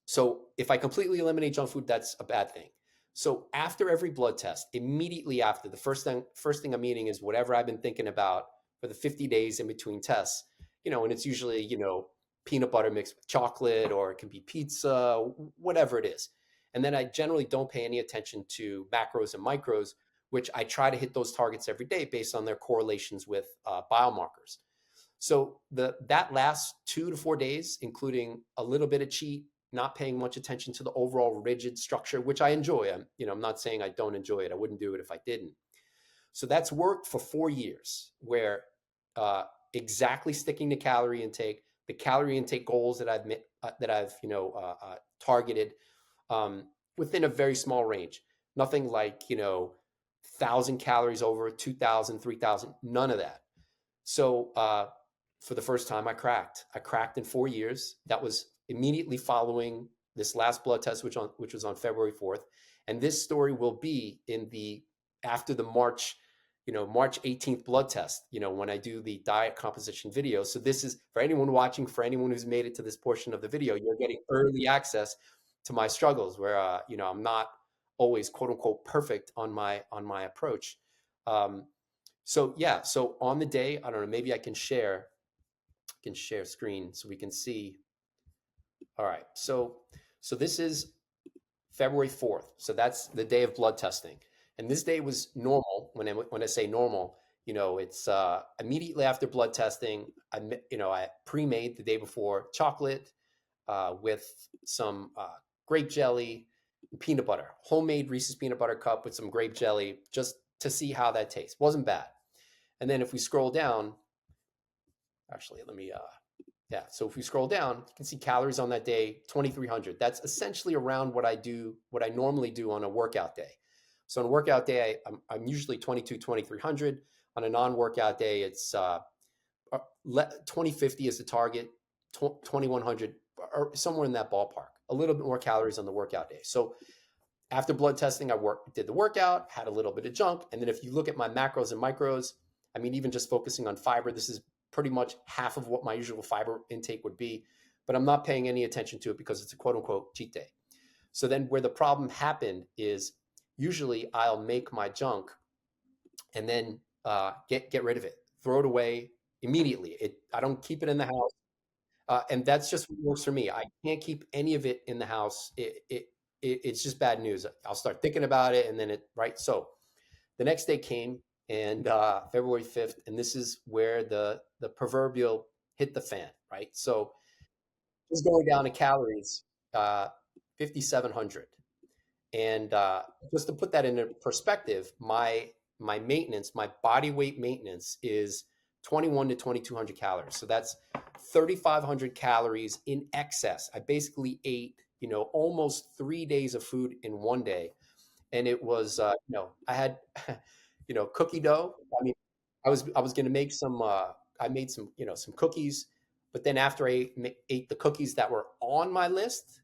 so if I completely eliminate junk food, that's a bad thing. So after every blood test, immediately after, the first thing I'm eating is whatever I've been thinking about for the 50 days in between tests, and it's usually, peanut butter mixed with chocolate, or it can be pizza, whatever it is. And then I generally don't pay any attention to macros and micros, which I try to hit those targets every day based on their correlations with biomarkers. So that last 2 to 4 days, including a little bit of cheat, not paying much attention to the overall rigid structure, which I enjoy. I'm not saying I don't enjoy it. I wouldn't do it if I didn't. So that's worked for 4 years, where uh, exactly sticking to calorie intake, the calorie intake goals that I've targeted, um, within a very small range. Nothing like 1,000 calories over 2,000, 3,000. None of that. So for the first time, I cracked. I cracked in 4 years. That was immediately following this last blood test, which was on February 4th. And this story will be in the after the March 18th blood test. When I do the diet composition video. So this is for anyone watching, for anyone who's made it to this portion of the video. You're getting early access to my struggles, where I'm not always quote unquote perfect on my approach. Um, so yeah, so on the day, I don't know, maybe I can share screen so we can see. All right. So this is February 4th. So that's the day of blood testing. And this day was normal. When I say normal, it's immediately after blood testing. I pre-made the day before chocolate with some grape jelly and peanut butter, homemade Reese's peanut butter cup with some grape jelly, just to see how that tastes. Wasn't bad. And then if we scroll down, actually, let me, yeah. So if we scroll down, you can see calories on that day, 2,300. That's essentially around what I normally do on a workout day. So on a workout day, I'm usually 22, 2,300. On a non-workout day, it's 2,050 is the target, 2,100, or somewhere in that ballpark. A little bit more calories on the workout day. So after blood testing, did the workout, had a little bit of junk. And then if you look at my macros and micros, I mean, even just focusing on fiber, this is pretty much half of what my usual fiber intake would be. But I'm not paying any attention to it because it's a quote unquote cheat day. So then where the problem happened is, usually I'll make my junk and then get rid of it, throw it away immediately. I don't keep it in the house. And that's just what works for me. I can't keep any of it in the house. It's just bad news. I'll start thinking about it, and then right. So the next day came, and February 5th, and this is where the proverbial hit the fan, right? So just going down to calories, 5,700. And just to put that into perspective, my maintenance, my body weight maintenance is 21 to 2,200 calories. So that's 3,500 calories in excess. I basically ate, almost 3 days of food in one day, and it was, I had cookie dough. I mean, I was going to make some. I made some, some cookies, but then after I ate the cookies that were on my list,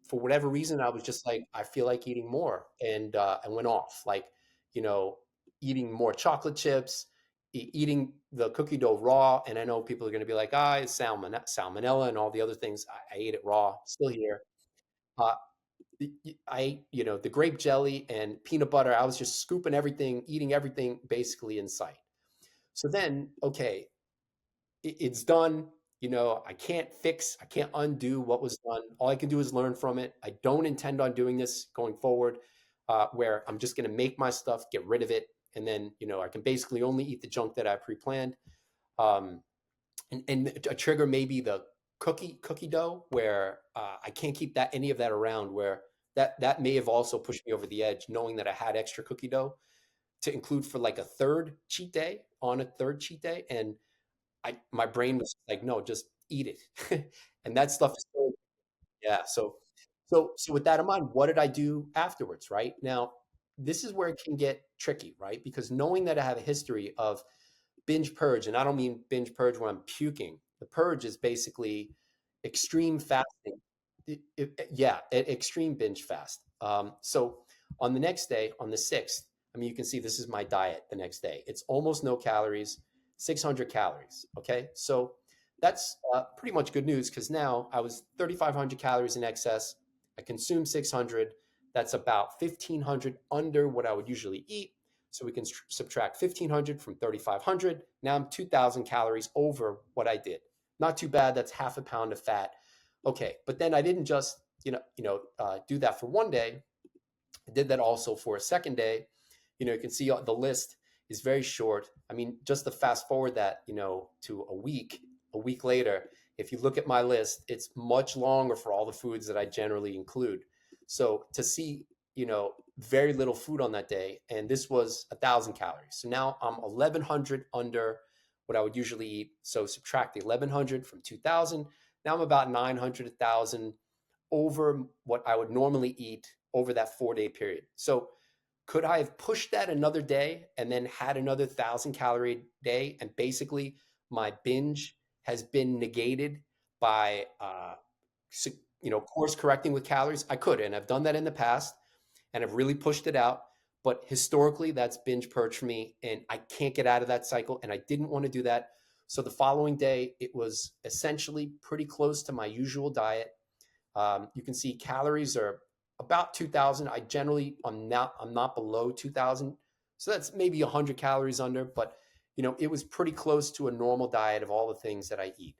for whatever reason, I was just like, I feel like eating more, and I went off, like, you know, eating more chocolate chips, eating the cookie dough raw. And I know people are going to be like, it's salmonella and all the other things. I ate it raw, still here. Uh, I ate, the grape jelly and peanut butter. I was just scooping everything, eating everything basically in sight. So then, okay, it's done. I can't undo what was done. All I can do is learn from it. I don't intend on doing this going forward, where I'm just going to make my stuff, get rid of it, and then, I can basically only eat the junk that I pre-planned. Um, and a trigger maybe the cookie dough, where I can't keep any of that around. Where that may have also pushed me over the edge, knowing that I had extra cookie dough to include for like a third cheat day, and my brain was like, no, just eat it. And that stuff is so, yeah. So with that in mind, what did I do afterwards? Right now, this is where it can get tricky, right? Because knowing that I have a history of binge purge, and I don't mean binge purge when I'm puking. The purge is basically extreme fasting. Yeah, extreme binge fast. So on the next day, on the 6th, I mean, you can see this is my diet the next day. It's almost no calories, 600 calories. Okay. So that's pretty much good news, because now I was 3,500 calories in excess. I consumed 600. That's about 1,500 under what I would usually eat. So we can subtract 1,500 from 3,500. Now I'm 2,000 calories over what I did. Not too bad. That's half a pound of fat. Okay, but then I didn't just do that for one day. I did that also for a second day. You can see the list is very short. I mean, just to fast forward that, to a week later, if you look at my list, it's much longer for all the foods that I generally include. So to see, very little food on that day, and this was 1,000 calories. So now I'm 1,100 under what I would usually eat. So subtract the 1,100 from 2,000. Now I'm about 900, 1,000 over what I would normally eat over that 4-day period. So could I have pushed that another day and then had another 1,000 calorie day? And basically my binge has been negated by, course correcting with calories. I could, and I've done that in the past, and I've really pushed it out. But historically, that's binge purge for me, and I can't get out of that cycle. And I didn't want to do that. So the following day, it was essentially pretty close to my usual diet. You can see calories are about 2,000. I'm not below 2,000. So that's maybe 100 calories under, but it was pretty close to a normal diet of all the things that I eat.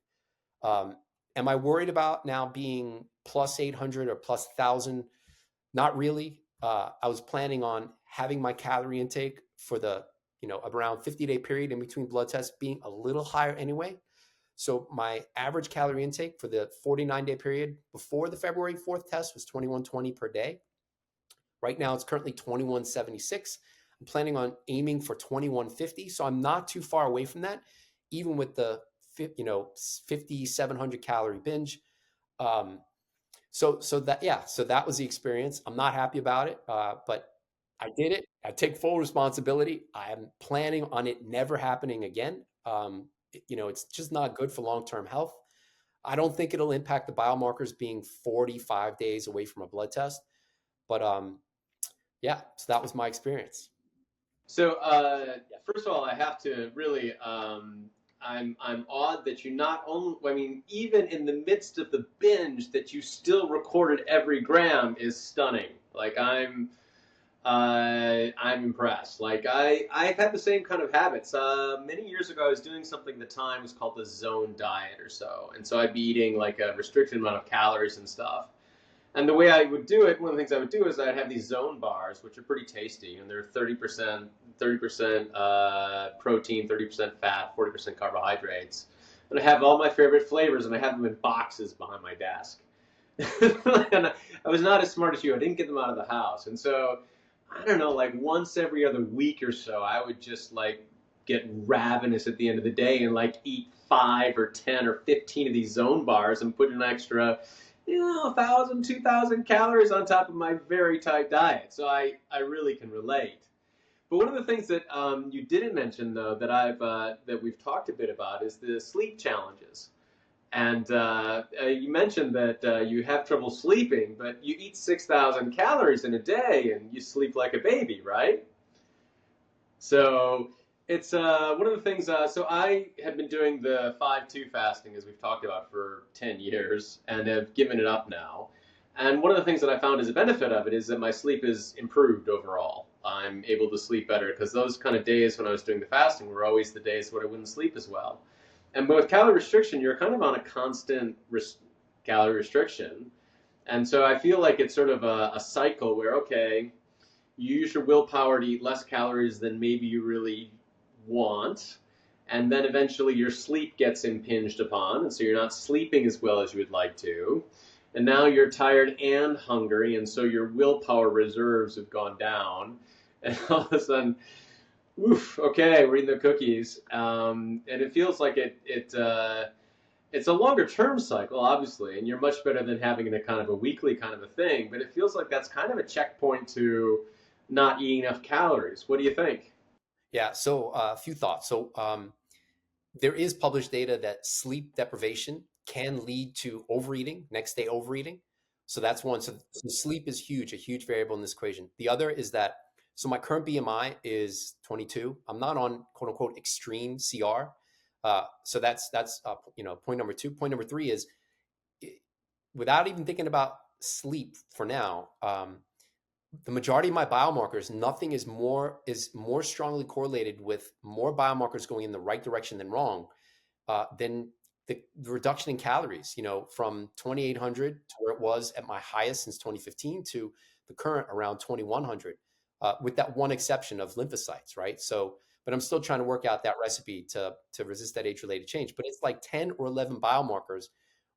Am I worried about now being plus 800 or plus 1,000? Not really. I was planning on having my calorie intake for the, around 50-day period in between blood tests being a little higher anyway. So my average calorie intake for the 49-day period before the February 4th test was 2,120 per day. Right now, it's currently 2,176. I'm planning on aiming for 2,150. So I'm not too far away from that, even with the 5,700 calorie binge. So that was the experience. I'm not happy about it, but I did it. I take full responsibility. I am planning on it never happening again. It's just not good for long-term health. I don't think it'll impact the biomarkers being 45 days away from a blood test. But yeah, so that was my experience. So, first of all, I have to really, I'm awed that you not only, I mean, even in the midst of the binge, that you still recorded every gram is stunning. Like I'm impressed. Like I've had the same kind of habits. Many years ago, I was doing something at the time was called the zone diet or so, and so I'd be eating like a restricted amount of calories and stuff. And the way I would do it, one of the things I would do is I'd have these zone bars, which are pretty tasty, and they're 30% protein, 30% fat, 40% carbohydrates. And I have all my favorite flavors, and I have them in boxes behind my desk. And I was not as smart as you. I didn't get them out of the house, and so I don't know, like once every other week or so, I would just like get ravenous at the end of the day and like eat 5 or 10 or 15 of these zone bars and put an extra 1,000, 2,000 calories on top of my very tight diet. So I really can relate. But one of the things that you didn't mention, though, that I've that we've talked a bit about is the sleep challenges. And you mentioned that you have trouble sleeping, but you eat 6,000 calories in a day and you sleep like a baby, right? So it's one of the things. So I have been doing the 5-2 fasting, as we've talked about, for 10 years and have given it up now. And one of the things that I found as a benefit of it is that my sleep is improved overall. I'm able to sleep better because those kind of days when I was doing the fasting were always the days when I wouldn't sleep as well. And with calorie restriction, you're kind of on a constant calorie restriction. And so I feel like it's sort of a cycle where, okay, you use your willpower to eat less calories than maybe you really want. And then eventually your sleep gets impinged upon. And so you're not sleeping as well as you would like to. And now you're tired and hungry. And so your willpower reserves have gone down. And all of a sudden, oof, okay, we're eating the cookies. And it feels like it's a longer term cycle, obviously, and you're much better than having a kind of a weekly kind of a thing. But it feels like that's kind of a checkpoint to not eating enough calories. What do you think? Yeah. So a few thoughts. So there is published data that sleep deprivation can lead to overeating, next day overeating. So that's one. So sleep is huge, a huge variable in this equation. The other is that, so my current BMI is 22. I'm not on quote unquote extreme CR. So that's point number two. Point number three is, eh, without even thinking about sleep for now, the majority of my biomarkers, nothing is more strongly correlated with more biomarkers going in the right direction than wrong, than the reduction in calories, from 2,800 to where it was at my highest since 2015 to the current around 2,100, with that one exception of lymphocytes, right? So, but I'm still trying to work out that recipe to resist that age-related change. But it's like 10 or 11 biomarkers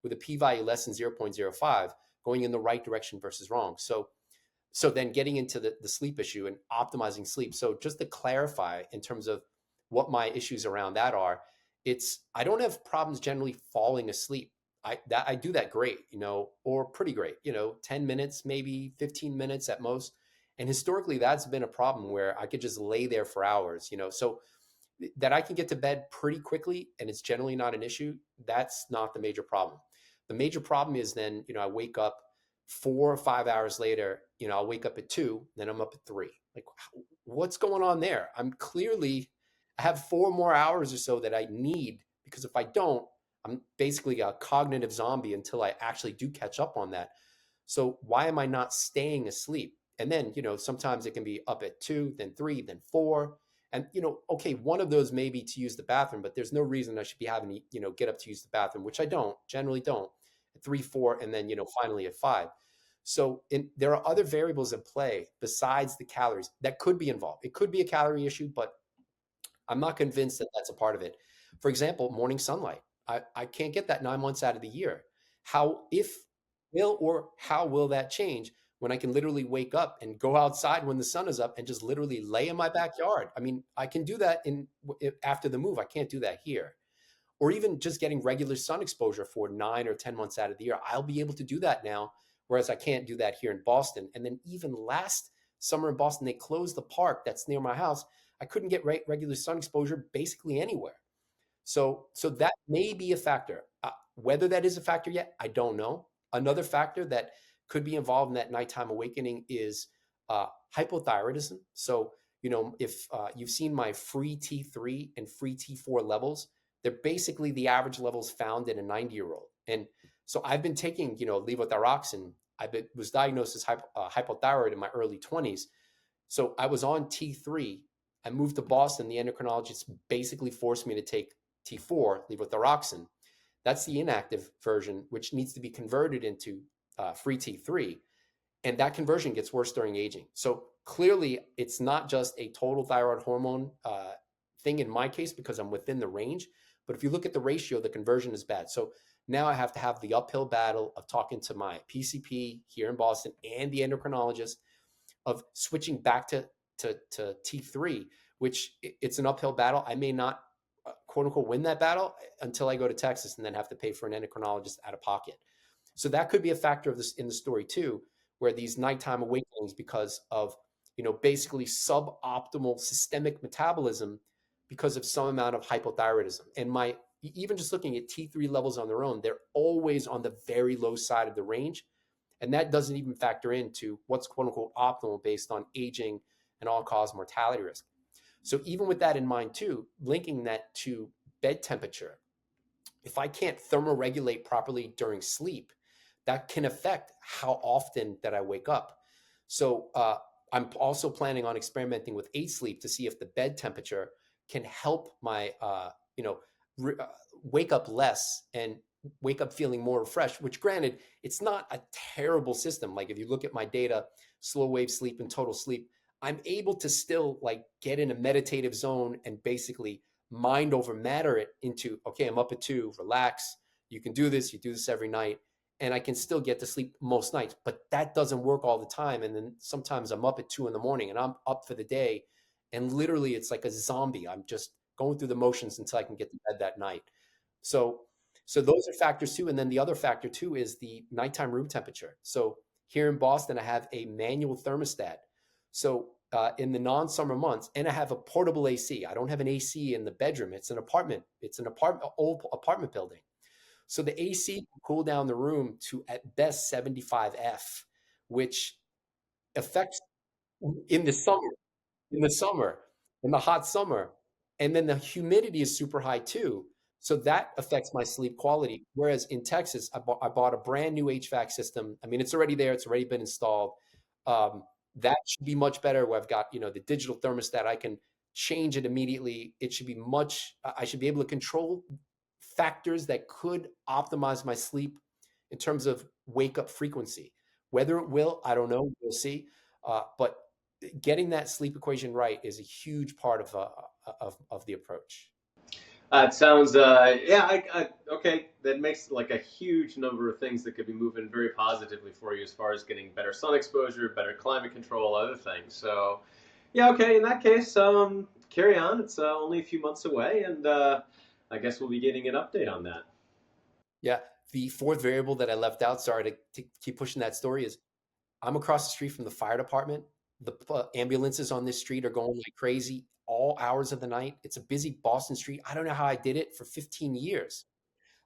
with a p-value less than 0.05 going in the right direction versus wrong. So then getting into the sleep issue and optimizing sleep. So just to clarify in terms of what my issues around that are, it's I don't have problems generally falling asleep. I do that great, or pretty great, 10 minutes, maybe 15 minutes at most. And historically that's been a problem where I could just lay there for hours, so that I can get to bed pretty quickly and it's generally not an issue. That's not the major problem. The major problem is then, I wake up 4 or 5 hours later, I'll wake up at 2, then I'm up at 3. Like, what's going on there? I have 4 more hours or so that I need, because if I don't, I'm basically a cognitive zombie until I actually do catch up on that. So why am I not staying asleep? And then, sometimes it can be up at 2, then 3, then 4. And, okay, one of those may be to use the bathroom, but there's no reason I should be having to, get up to use the bathroom, which I generally don't, at 3, 4, and then, finally at 5. So there are other variables in play besides the calories that could be involved. It could be a calorie issue, but I'm not convinced that that's a part of it. For example, morning sunlight. I can't get that 9 months out of the year. How will that change when I can literally wake up and go outside when the sun is up and just literally lay in my backyard? I mean, I can do that after the move. I can't do that here. Or even just getting regular sun exposure for 9 or 10 months out of the year. I'll be able to do that now, whereas I can't do that here in Boston. And then even last summer in Boston, they closed the park that's near my house. I couldn't get regular sun exposure basically anywhere. So that may be a factor. Whether that is a factor yet, I don't know. Another factor that could be involved in that nighttime awakening is hypothyroidism. So, if you've seen my free T3 and free T4 levels, they're basically the average levels found in a 90-year-old. And so I've been taking, levothyroxine. Was diagnosed as hypothyroid in my early 20s. So I was on T3. I moved to Boston. The endocrinologist basically forced me to take T4, levothyroxine. That's the inactive version, which needs to be converted into free T3. And that conversion gets worse during aging. So clearly, it's not just a total thyroid hormone thing in my case, because I'm within the range. But if you look at the ratio, the conversion is bad. So now I have to have the uphill battle of talking to my PCP here in Boston and the endocrinologist of switching back to T3, which it's an uphill battle. I may not quote unquote win that battle until I go to Texas and then have to pay for an endocrinologist out of pocket. So that could be a factor of this in the story too, where these nighttime awakenings, because of basically suboptimal systemic metabolism because of some amount of hypothyroidism. And even just looking at T3 levels on their own, they're always on the very low side of the range. And that doesn't even factor into what's quote unquote optimal based on aging and all cause mortality risk. So even with that in mind too, linking that to bed temperature, if I can't thermoregulate properly during sleep, that can affect how often that I wake up. So I'm also planning on experimenting with 8 sleep to see if the bed temperature can help my, re- uh, wake up less and wake up feeling more refreshed, which granted, it's not a terrible system. Like if you look at my data, slow wave sleep and total sleep, I'm able to still like get in a meditative zone and basically mind over matter it into, okay, I'm up at 2, relax. You can do this. You do this every night. And I can still get to sleep most nights, but that doesn't work all the time. And then sometimes I'm up at 2 in the morning and I'm up for the day. And literally it's like a zombie. I'm just going through the motions until I can get to bed that night. So, so those are factors too. And then the other factor too is the nighttime room temperature. So here in Boston, I have a manual thermostat. So in the non-summer months, and I have a portable AC. I don't have an AC in the bedroom. It's an apartment. It's an old apartment building. So the AC can cool down the room to at best 75 F, which affects in the summer in the summer, in the hot summer. And then the humidity is super high too. So that affects my sleep quality. Whereas in Texas, I bought a brand new HVAC system. I mean, it's already there, it's already been installed. Um, that should be much better where I've got, the digital thermostat. I can change it immediately. It should be I should be able to control factors that could optimize my sleep in terms of wake up frequency. Whether it will, I don't know. We'll see. But getting that sleep equation right is a huge part of the approach. It sounds, yeah, okay. That makes like a huge number of things that could be moving very positively for you as far as getting better sun exposure, better climate control, other things. So, yeah, okay. In that case, carry on. It's only a few months away, and I guess we'll be getting an update on that. Yeah. The fourth variable that I left out, sorry to keep pushing that story, is I'm across the street from the fire department. The ambulances on this street are going like crazy all hours of the night. It's a busy Boston street. I don't know how I did it for 15 years.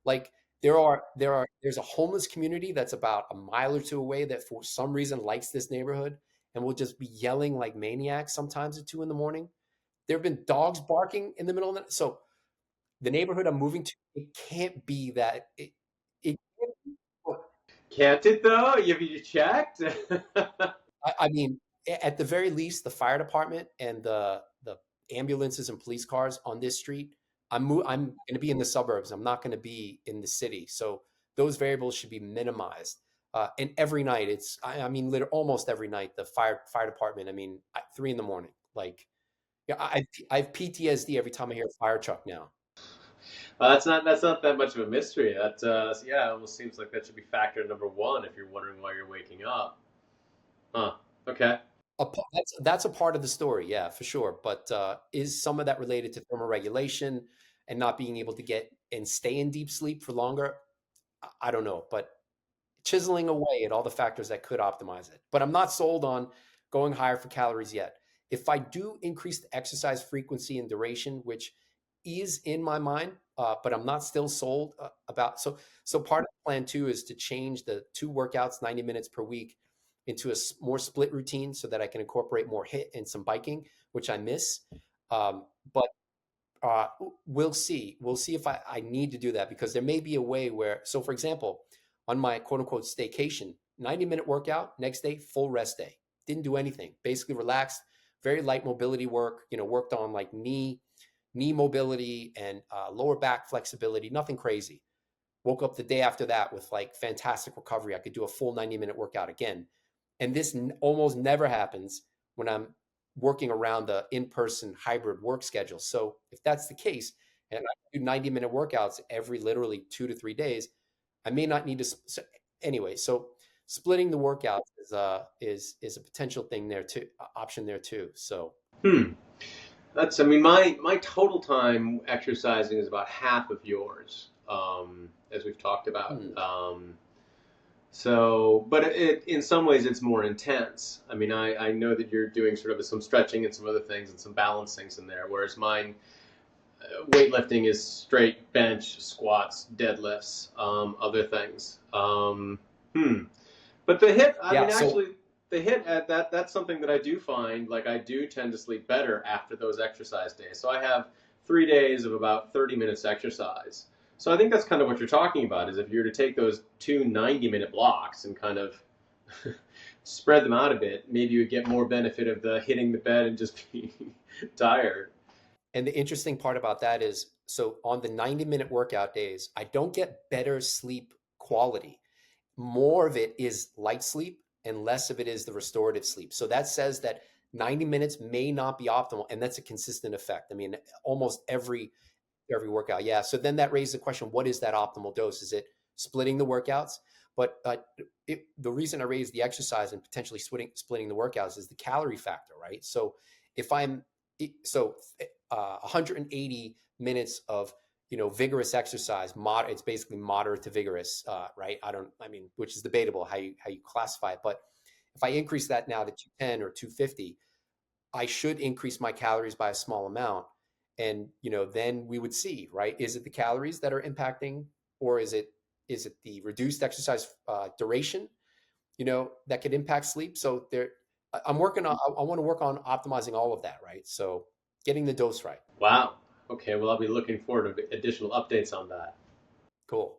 Like there's a homeless community that's about a mile or two away that for some reason likes this neighborhood and will just be yelling like maniacs sometimes at 2 in the morning. There have been dogs barking in the middle of the night. So the neighborhood I'm moving to, it can't be that it can't be, Can't it though? Have you checked? I mean, at the very least, the fire department and the ambulances and police cars on this street. I'm going to be in the suburbs. I'm not going to be in the city. So those variables should be minimized. And every night, I mean, literally almost every night, the fire department. I mean, at 3 in the morning. Like, yeah, I have PTSD every time I hear a fire truck now. That's not that much of a mystery. That yeah, it almost seems like that should be factor number one if you're wondering why you're waking up. Huh. Okay. That's a part of the story, yeah, for sure. But is some of that related to thermoregulation and not being able to get and stay in deep sleep for longer? I don't know, but chiseling away at all the factors that could optimize it. But I'm not sold on going higher for calories yet. If I do increase the exercise frequency and duration, which is in my mind, but I'm not still sold about. So part of the plan too is to change the 2 workouts, 90 minutes per week, into a more split routine so that I can incorporate more hit and some biking, which I miss. But uh, we'll see. We'll see if I need to do that because there may be a way where, so for example, on my quote unquote staycation, 90-minute workout, next day, full rest day. Didn't do anything. Basically relaxed, very light mobility work, worked on like knee mobility and lower back flexibility, nothing crazy. Woke up the day after that with like fantastic recovery. I could do a full 90-minute workout again. And this almost never happens when I'm working around the in-person hybrid work schedule. So if that's the case, and I do 90-minute workouts every literally 2 to 3 days, I may not need to. So anyway, so splitting the workouts is a potential thing there too, option there too. So Hmm. That's, I mean, my total time exercising is about half of yours, as we've talked about. hmm, So, but in some ways it's more intense. I mean, I know that you're doing sort of some stretching and some other things and some balance things in there, whereas mine weightlifting is straight bench, squats, deadlifts, other things. Hmm. But the hit, I Yeah. mean, So actually, the hit at that's something that I do find, like I do tend to sleep better after those exercise days. So I have 3 days of about 30 minutes exercise. So I think that's kind of what you're talking about, is if you were to take those two 90-minute blocks and kind of spread them out a bit, maybe you would get more benefit of the hitting the bed and just being tired. and the interesting part about that is, so on the 90-minute workout days, I don't get better sleep quality. More of it is light sleep and less of it is the restorative sleep. So that says that 90 minutes may not be optimal, and that's a consistent effect. I mean, almost every workout. Yeah. So then that raises the question: what is that optimal dose? Is it splitting the workouts? But the reason I raise the exercise and potentially splitting the workouts is the calorie factor, right? So if I'm so 180 minutes of vigorous exercise, it's basically moderate to vigorous, right? I mean, which is debatable how you classify it, but if I increase that now to 210 or 250, I should increase my calories by a small amount. And then we would see, right? Is it the calories that are impacting, or is it the reduced exercise duration, that could impact sleep? So I'm working on. I want to work on optimizing all of that, right? So getting the dose right. Wow. Okay, well, I'll be looking forward to additional updates on that. Cool.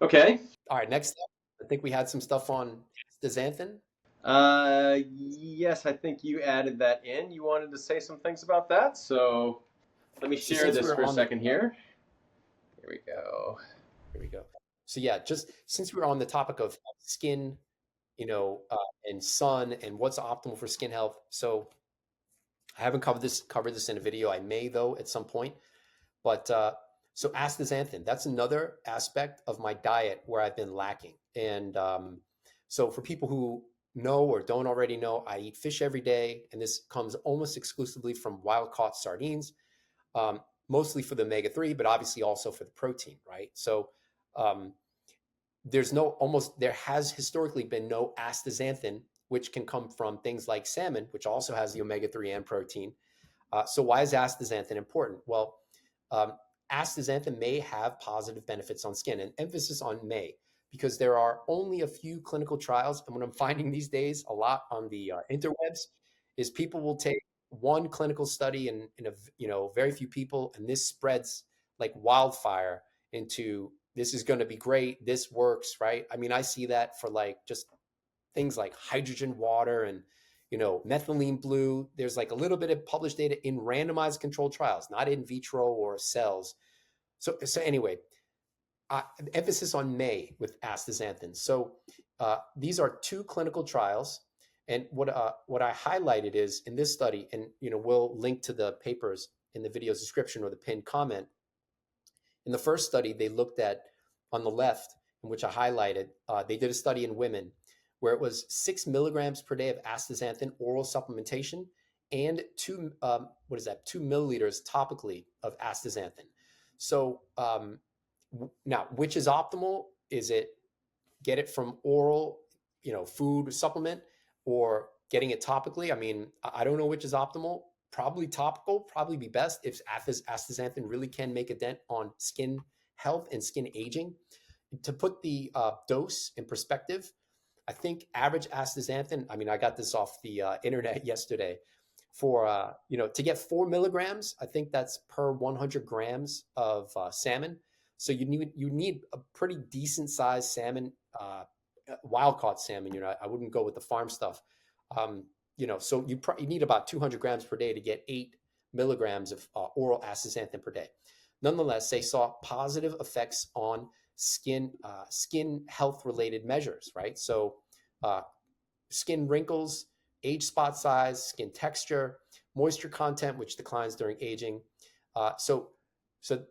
Okay. All right. Next up, I think we had some stuff on astaxanthin. Yes, I think you added that in. You wanted to say some things about that, so let me So share since this we're for a on the second here. Here we go. Here we go. So yeah, just since we're on the topic of skin, and sun and what's optimal for skin health. So I haven't covered this in a video. I may though at some point. But so astaxanthin, that's another aspect of my diet where I've been lacking. And so for people who know or don't already know, I eat fish every day, and this comes almost exclusively from wild caught sardines, mostly for the omega 3, but obviously also for the protein, right? So um, there has historically been no astaxanthin, which can come from things like salmon, which also has the omega 3 and protein. So why is astaxanthin important? Well, um, astaxanthin may have positive benefits on skin, and emphasis on may, because there are only a few clinical trials. And what I'm finding these days a lot on the interwebs is people will take one clinical study in a very few people, and this spreads like wildfire into this is going to be great. This works, right? I mean, I see that for like just things like hydrogen water and methylene blue. There's like a little bit of published data in randomized controlled trials, not in vitro or cells. So anyway, emphasis on may with astaxanthin. So these are two clinical trials, and what I highlighted is in this study, and we'll link to the papers in the video's description or the pinned comment. In the first study, they looked at, on the left, in which I highlighted, they did a study in women where it was 6 milligrams per day of astaxanthin oral supplementation and 2 milliliters topically of astaxanthin. So now, which is optimal? Is it get it from oral, food supplement, or getting it topically? I mean, I don't know which is optimal. Probably topical, probably be best if astaxanthin really can make a dent on skin health and skin aging. To put the dose in perspective, I think average astaxanthin. I mean, I got this off the internet yesterday. For to get 4 milligrams, I think that's per 100 grams of salmon. So you need a pretty decent sized salmon, wild caught salmon. I wouldn't go with the farm stuff. So you need about 200 grams per day to get 8 milligrams of oral astaxanthin per day. Nonetheless, they saw positive effects on skin health related measures, right? So uh, skin wrinkles, age spot size, skin texture, moisture content, which declines during aging. So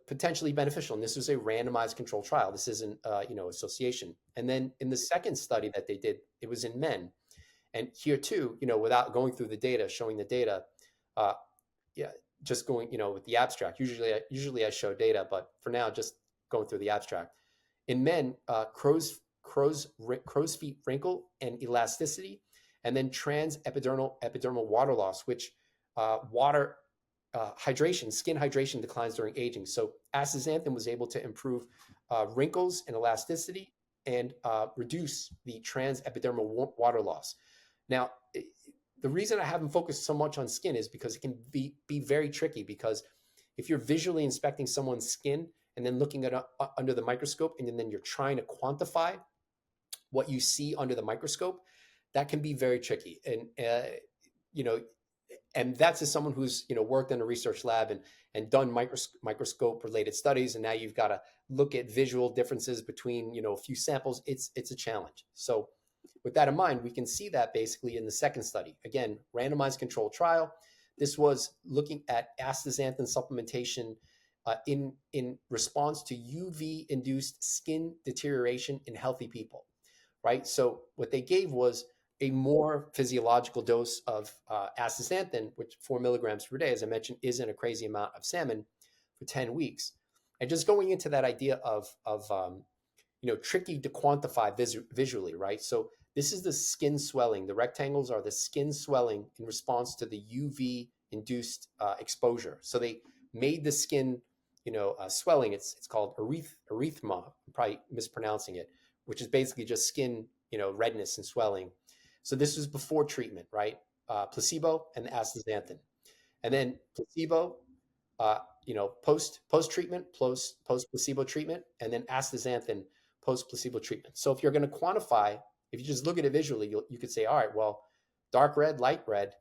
potentially beneficial. And this was a randomized controlled trial. This isn't, association. And then in the second study that they did, it was in men. And here too, without going through the data, showing the data, uh, yeah, just going, with the abstract. Usually I show data, but for now, just going through the abstract. In men, crow's crow's feet wrinkle and elasticity, and then epidermal water loss, which water hydration, skin hydration declines during aging. So astaxanthin was able to improve wrinkles and elasticity and reduce the transepidermal water loss. Now, the reason I haven't focused so much on skin is because it can be very tricky, because if you're visually inspecting someone's skin and then looking at under the microscope, and then you're trying to quantify what you see under the microscope, that can be very tricky. And you know, and that's as someone who's worked in a research lab and done microscope related studies, and now you've got to look at visual differences between a few samples. It's a challenge. So with that in mind, we can see that basically in the second study. Again, randomized controlled trial. This was looking at astaxanthin supplementation in response to UV induced skin deterioration in healthy people, right? So what they gave was a more physiological dose of astaxanthin, which 4 milligrams per day, as I mentioned, isn't a crazy amount of salmon, for 10 weeks. And just going into that idea of tricky to quantify visually, right? So this is the skin swelling. The rectangles are the skin swelling in response to the UV induced exposure. So they made the skin, swelling. It's called erythema. I'm probably mispronouncing it, which is basically just skin, redness and swelling. So this was before treatment, right? Placebo and astaxanthin, and then placebo, post treatment, post placebo treatment, and then astaxanthin post placebo treatment. So if you're going to quantify, if you just look at it visually, you could say, all right, well, dark red, light red,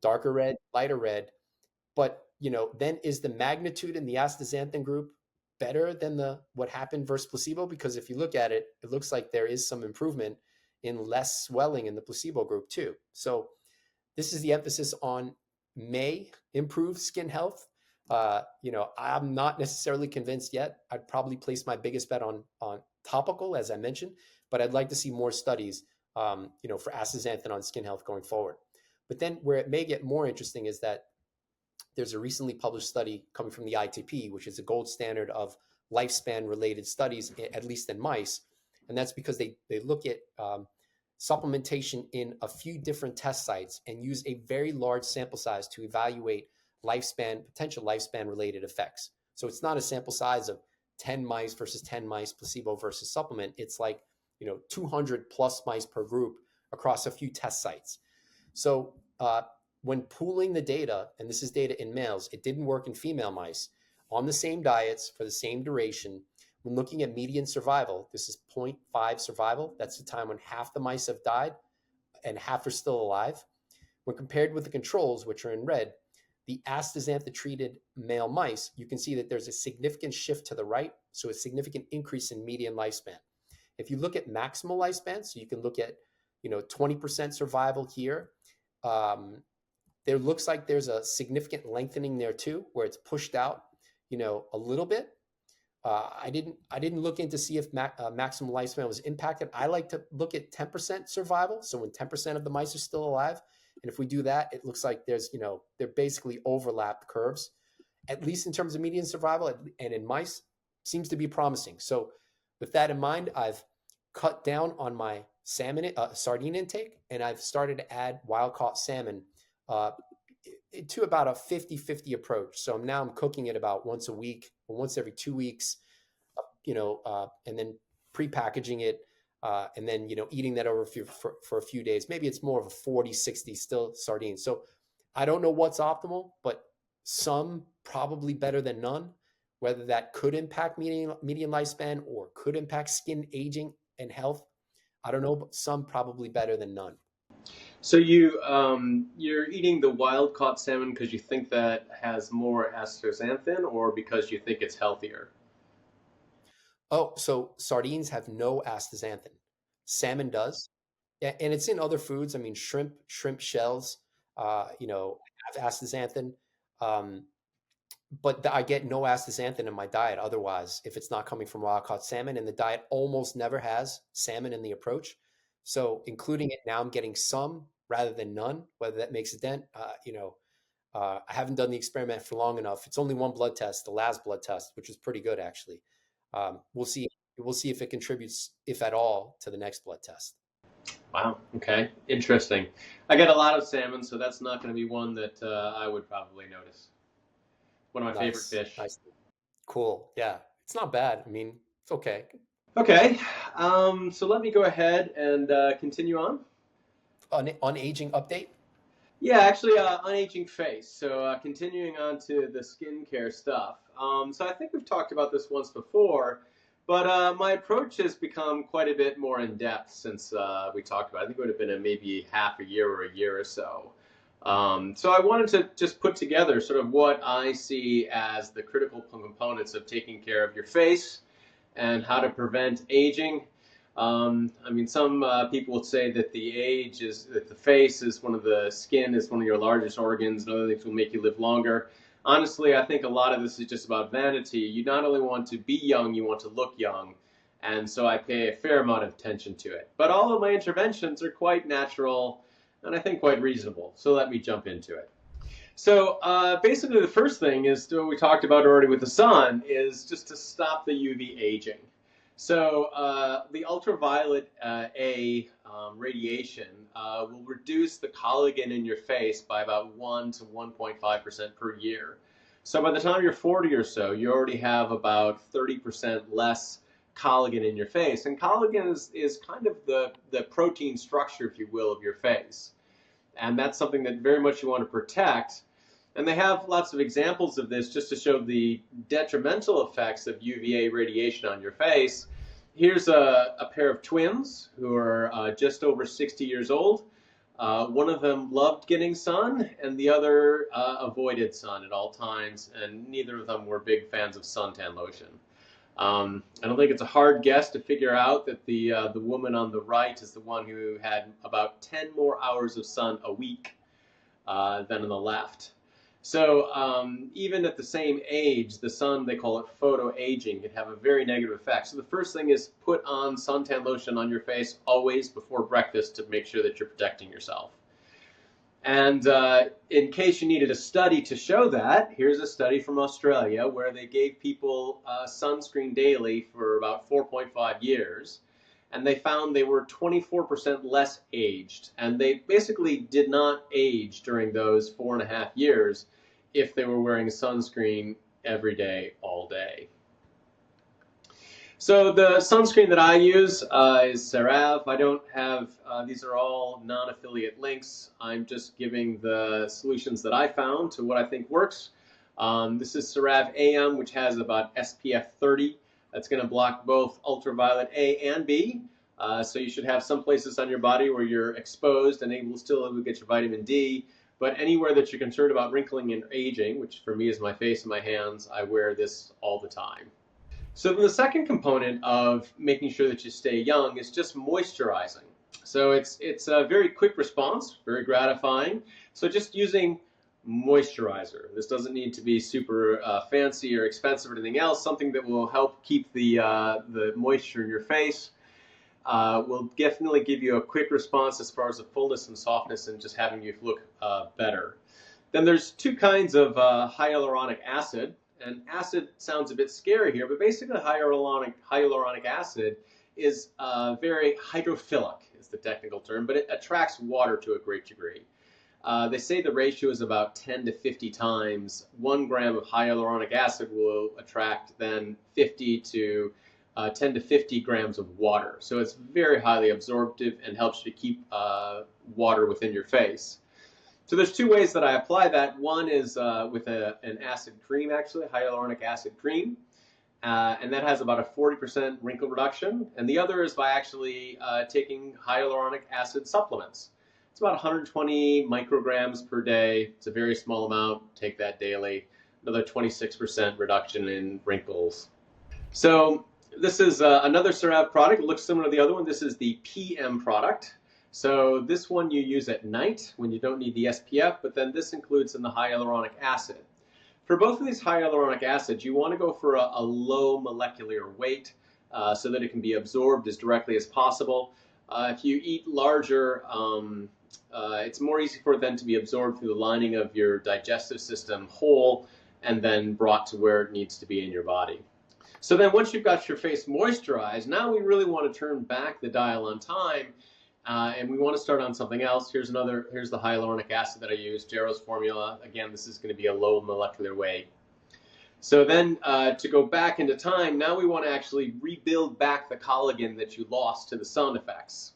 darker red, lighter red. But then is the magnitude in the astaxanthin group better than what happened versus placebo? Because if you look at it, it looks like there is some improvement in less swelling in the placebo group too. So this is the emphasis on may improve skin health. I'm not necessarily convinced yet. I'd probably place my biggest bet on topical, as I mentioned, but I'd like to see more studies, for astaxanthin on skin health going forward. But then where it may get more interesting is that there's a recently published study coming from the ITP, which is a gold standard of lifespan related studies, at least in mice. And that's because they look at supplementation in a few different test sites and use a very large sample size to evaluate potential lifespan related effects. So it's not a sample size of 10 mice versus 10 mice, placebo versus supplement. It's like 200 plus mice per group across a few test sites. So when pooling the data, and this is data in males, it didn't work in female mice on the same diets for the same duration. When looking at median survival, this is 0.5 survival. That's the time when half the mice have died and half are still alive. When compared with the controls, which are in red, the astaxanthin treated male mice, you can see that there's a significant shift to the right, so a significant increase in median lifespan. If you look at maximal lifespan, so you can look at 20% survival here, there looks like there's a significant lengthening there too, where it's pushed out, a little bit. I didn't look in to see if maximal lifespan was impacted. I like to look at 10% survival. So when 10% of the mice are still alive, and if we do that, it looks like there's, they're basically overlapped curves, at least in terms of median survival, and in mice seems to be promising. So with that in mind, I've cut down on my sardine intake, and I've started to add wild caught salmon to about a 50-50 approach. So now I'm cooking it about once a week or once every 2 weeks, and then pre-packaging it, and then, eating that over for a few days. Maybe it's more of a 40-60 still sardines. So I don't know what's optimal, but some probably better than none. Whether that could impact median lifespan or could impact skin aging and health, I don't know, but some probably better than none. So you're eating the wild caught salmon because you think that has more astaxanthin, or because you think it's healthier? Oh, so sardines have no astaxanthin. Salmon does. Yeah, and it's in other foods. I mean, shrimp shells, have astaxanthin. Um, but I get no astaxanthin in my diet otherwise if it's not coming from wild caught salmon, and the diet almost never has salmon in the approach. So including it now, I'm getting some rather than none. Whether that makes a dent, I haven't done the experiment for long enough. It's only one blood test, the last blood test, which is pretty good actually. We'll see. we'll see if it contributes, if at all, to the next blood test. Wow. Okay. Interesting. I get a lot of salmon, so that's not going to be one that I would probably notice. One of my favorite Nice, fish. nice, cool. Yeah, it's not bad. I mean, it's okay. Okay. So let me go ahead and continue on. On aging update. Yeah, actually, on aging face. So continuing on to the skincare stuff. So I think we've talked about this once before, but my approach has become quite a bit more in depth since we talked about it. I think it would have been maybe half a year or a year or so. So I wanted to just put together sort of what I see as the critical components of taking care of your face and how to prevent aging. I mean, some people would say that that the face is one of the skin is one of your largest organs, and other things will make you live longer. Honestly, I think a lot of this is just about vanity. You not only want to be young, you want to look young. And so I pay a fair amount of attention to it. But all of my interventions are quite natural and I think quite reasonable. So let me jump into it. So basically, the first thing is what we talked about already with the sun is just to stop the UV aging. So the ultraviolet A radiation will reduce the collagen in your face by about 1 to 1.5% per year. So by the time you're 40 or so, you already have about 30% less collagen in your face. And collagen is kind of the protein structure, if you will, of your face. And that's something that very much you want to protect. And they have lots of examples of this just to show the detrimental effects of UVA radiation on your face. Here's a pair of twins who are just over 60 years old. One of them loved getting sun, and the other avoided sun at all times, and neither of them were big fans of suntan lotion. I don't think it's a hard guess to figure out that the woman on the right is the one who had about 10 more hours of sun a week than on the left. So even at the same age, the sun, they call it photoaging, can have a very negative effect. So the first thing is put on suntan lotion on your face always before breakfast to make sure that you're protecting yourself. And in case you needed a study to show that, here's a study from Australia where they gave people sunscreen daily for about 4.5 years. And they found they were 24% less aged. And they basically did not age during those 4.5 years if they were wearing sunscreen every day, all day. So the sunscreen that I use is CeraVe. I don't have, these are all non-affiliate links. I'm just giving the solutions that I found to what I think works. This is CeraVe AM, which has about SPF 30. That's going to block both ultraviolet A and B. So you should have some places on your body where you're exposed and able still to get your vitamin D. But anywhere that you're concerned about wrinkling and aging, which for me is my face and my hands, I wear this all the time. So then the second component of making sure that you stay young is just moisturizing. So it's a very quick response, very gratifying. So just using moisturizer. This doesn't need to be super fancy or expensive or anything else. Something that will help keep the moisture in your face. Will definitely give you a quick response as far as the fullness and softness and just having you look better. Then there's two kinds of hyaluronic acid. And acid sounds a bit scary here, but basically hyaluronic acid is very hydrophilic, is the technical term, but it attracts water to a great degree. They say the ratio is about 10 to 50 times. 1 gram of hyaluronic acid will attract then 10 to 50 grams of water. So it's very highly absorptive and helps you to keep water within your face. So there's two ways that I apply that. One is with an acid cream, actually, hyaluronic acid cream, and that has about a 40% wrinkle reduction. And the other is by actually taking hyaluronic acid supplements. It's about 120 micrograms per day. It's a very small amount. Take that daily. Another 26% reduction in wrinkles. So this is another CeraVe product. It looks similar to the other one. This is the PM product. So this one you use at night when you don't need the SPF, but then this includes in the hyaluronic acid. For both of these hyaluronic acids, you want to go for a low molecular weight so that it can be absorbed as directly as possible. If you eat larger, it's more easy for it then to be absorbed through the lining of your digestive system whole and then brought to where it needs to be in your body. So then once you've got your face moisturized, now we really want to turn back the dial on time, and we want to start on something else. Here's the hyaluronic acid that I use, Jarrow's formula. Again, this is going to be a low molecular weight. So then to go back into time, now we want to actually rebuild back the collagen that you lost to the sun effects.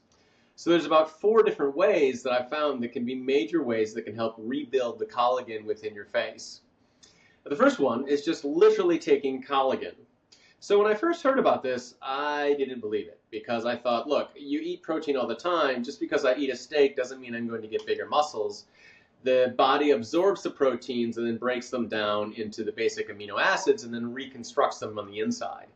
So there's about 4 different ways that I found that can be major ways that can help rebuild the collagen within your face. The first one is just literally taking collagen. So when I first heard about this, I didn't believe it because I thought, look, you eat protein all the time. Just because I eat a steak doesn't mean I'm going to get bigger muscles. The body absorbs the proteins and then breaks them down into the basic amino acids and then reconstructs them on the inside.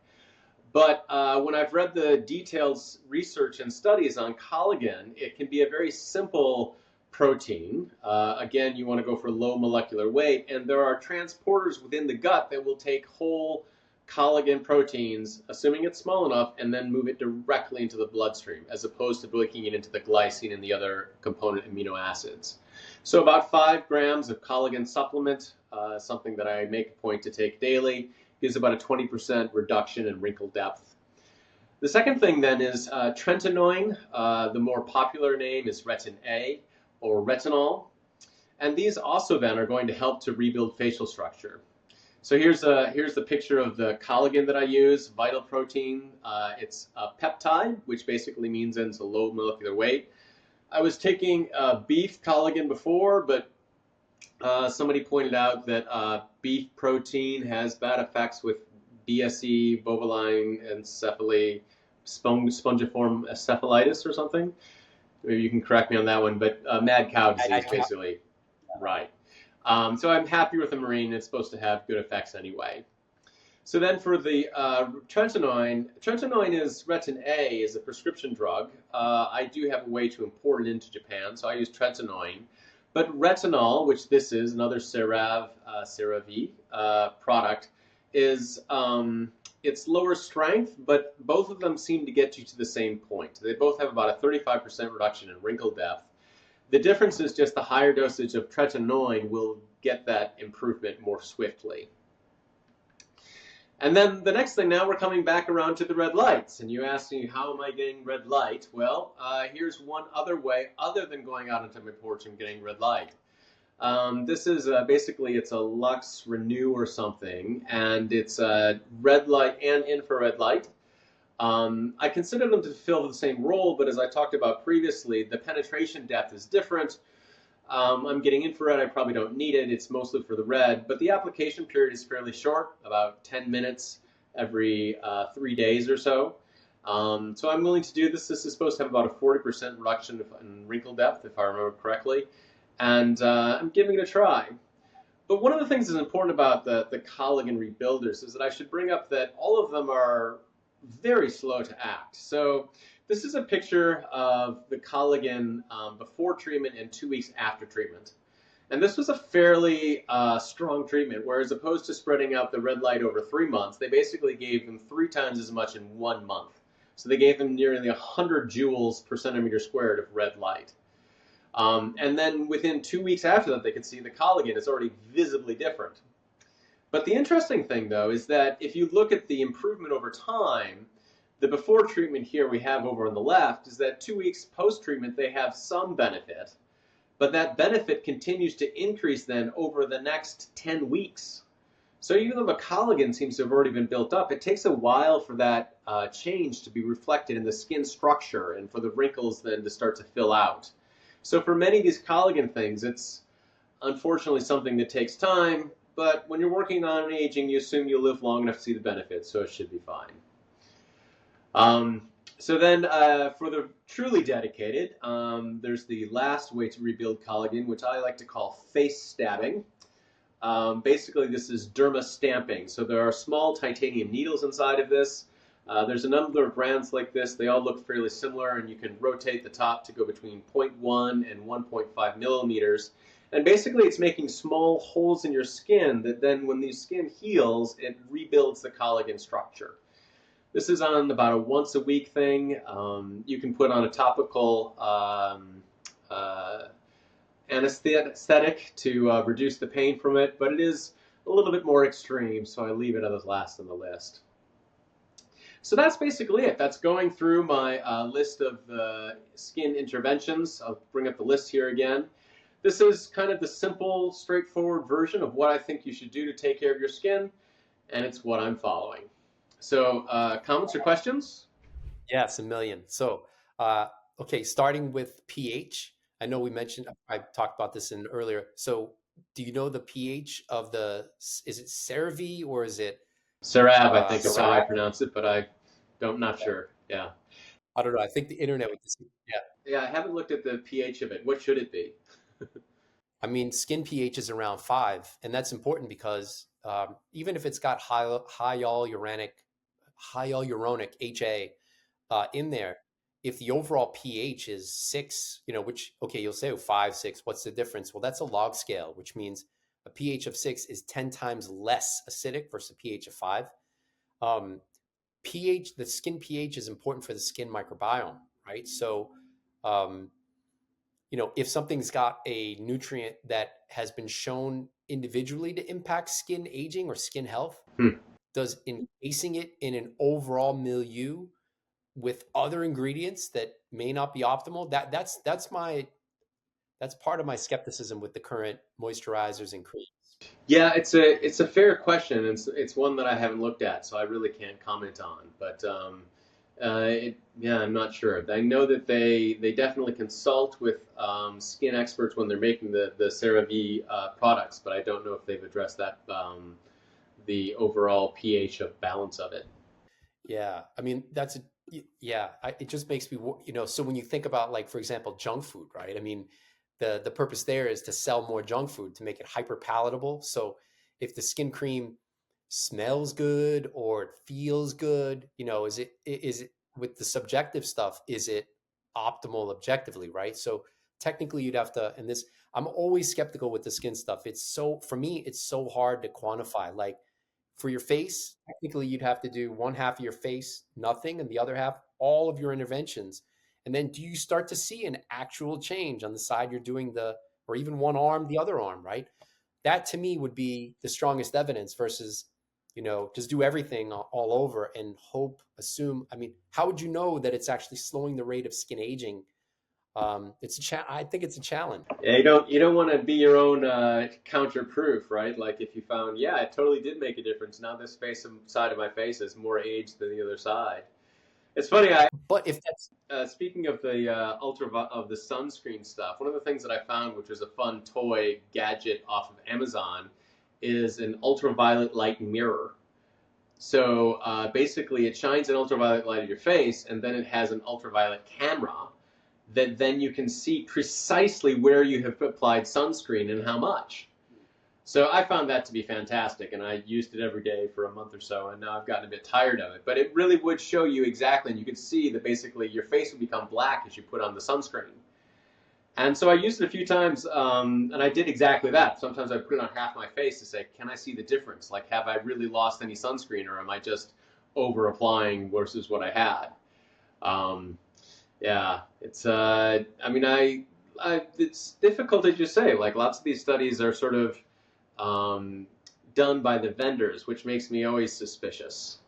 But when I've read the detailed research and studies on collagen, it can be a very simple protein. Again, you want to go for low molecular weight, and there are transporters within the gut that will take whole collagen proteins, assuming it's small enough, and then move it directly into the bloodstream, as opposed to breaking it into the glycine and the other component amino acids. So about 5 grams of collagen supplement, something that I make a point to take daily, gives about a 20% reduction in wrinkle depth. The second thing then is tretinoin. The more popular name is Retin A or retinol. And these also then are going to help to rebuild facial structure. So here's the picture of the collagen that I use, Vital Protein. It's a peptide, which basically means it's a low molecular weight. I was taking beef collagen before, but somebody pointed out that beef protein has bad effects with BSE, bovine encephaly, spongiform encephalitis or something. Maybe you can correct me on that one, but mad cow disease, basically. Right. So I'm happy with the marine. It's supposed to have good effects anyway. So then for the tretinoin is Retin A, is a prescription drug. I do have a way to import it into Japan, so I use tretinoin. But retinol, which this is another CeraVe product, is it's lower strength, but both of them seem to get you to the same point. They both have about a 35% reduction in wrinkle depth. The difference is just the higher dosage of tretinoin will get that improvement more swiftly. And then the next thing, now we're coming back around to the red lights. And you asked me, how am I getting red light? Well, here's one other way, other than going out onto my porch and getting red light. This is basically, it's a Lux Renew or something, and it's a red light and infrared light. I consider them to fill the same role, but as I talked about previously, the penetration depth is different. I'm getting infrared, I probably don't need it, it's mostly for the red, but the application period is fairly short, about 10 minutes every 3 days or so. So I'm willing to do this. This is supposed to have about a 40% reduction in wrinkle depth, if I remember correctly, and I'm giving it a try. But one of the things that's important about the collagen rebuilders is that I should bring up that all of them are very slow to act. So this is a picture of the collagen before treatment and 2 weeks after treatment. And this was a fairly strong treatment, whereas opposed to spreading out the red light over 3 months, they basically gave them 3 times as much in 1 month. So they gave them nearly 100 joules per centimeter squared of red light. And then within 2 weeks after that, they could see the collagen is already visibly different. But the interesting thing, though, is that if you look at the improvement over time, the before treatment here we have over on the left is that 2 weeks post-treatment they have some benefit, but that benefit continues to increase then over the next 10 weeks. So even though the collagen seems to have already been built up, it takes a while for that change to be reflected in the skin structure and for the wrinkles then to start to fill out. So for many of these collagen things, it's unfortunately something that takes time, but when you're working on aging, you assume you'll live long enough to see the benefits, so it should be fine. So then for the truly dedicated, there's the last way to rebuild collagen, which I like to call face stabbing. Basically, this is derma stamping. So there are small titanium needles inside of this. There's a number of brands like this. They all look fairly similar, and you can rotate the top to go between 0.1 and 1.5 millimeters. And basically, it's making small holes in your skin that then when the skin heals, it rebuilds the collagen structure. This is on about a once-a-week thing. You can put on a topical anesthetic to reduce the pain from it, but it is a little bit more extreme, so I leave it as last on the list. So that's basically it. That's going through my list of skin interventions. I'll bring up the list here again. This is kind of the simple, straightforward version of what I think you should do to take care of your skin, and it's what I'm following. So, comments or questions? Yes, a million. So, uh, okay, starting with pH. I know we mentioned, I talked about this in earlier. So, do you know the pH of is it CeraVe or is it Sarav, I think is how I Cerave? pronounce it, but I don't not sure. Yeah, I don't know. I think the internet would just, yeah. yeah. I haven't looked at the pH of it. What should it be? I mean, skin pH is around 5, and that's important because even if it's got hyaluronic HA in there, if the overall pH is 6, which, okay, you'll say, oh, 5, 6, what's the difference? Well, that's a log scale, which means a pH of 6 is 10 times less acidic versus a pH of 5. Um, the skin pH is important for the skin microbiome, right? So, um, if something's got a nutrient that has been shown individually to impact skin aging or skin health, Hmm. does encasing it in an overall milieu with other ingredients that may not be optimal, that's part of my skepticism with the current moisturizers and creams. Yeah, it's a fair question. And it's one that I haven't looked at, so I really can't comment on. But yeah, I'm not sure. I know that they definitely consult with skin experts when they're making the CeraVe products, but I don't know if they've addressed that the overall pH of balance of it. Yeah, I mean yeah. It just makes me So when you think about, like, for example, junk food, right? I mean, the purpose there is to sell more junk food to make it hyper palatable. So if the skin cream smells good or it feels good, is it with the subjective stuff? Is it optimal objectively, right? So technically, you'd have to. And this, I'm always skeptical with the skin stuff. For me, it's so hard to quantify. Like, for your face, technically, you'd have to do one half of your face, nothing, and the other half, all of your interventions. And then do you start to see an actual change on the side you're doing or even one arm, the other arm, right? That to me would be the strongest evidence versus, just do everything all over and assume. I mean, how would you know that it's actually slowing the rate of skin aging? I think it's a challenge. Yeah, you don't want to be your own counter proof, right? Like if you found, yeah, it totally did make a difference. Now this side of my face is more aged than the other side. It's funny. But if that's Speaking of the of the sunscreen stuff, one of the things that I found, which was a fun toy gadget off of Amazon, is an ultraviolet light mirror. So basically, it shines an ultraviolet light at your face, and then it has an ultraviolet camera that then you can see precisely where you have applied sunscreen and how much. So I found that to be fantastic, and I used it every day for a month or so, and now I've gotten a bit tired of it. But it really would show you exactly, and you could see that basically your face would become black as you put on the sunscreen. And so I used it a few times, and I did exactly that. Sometimes I put it on half my face to say, can I see the difference? Like, have I really lost any sunscreen, or am I just over applying versus what I had? Um, yeah, I mean, it's difficult as you say. Like, lots of these studies are sort of um, done by the vendors, which makes me always suspicious.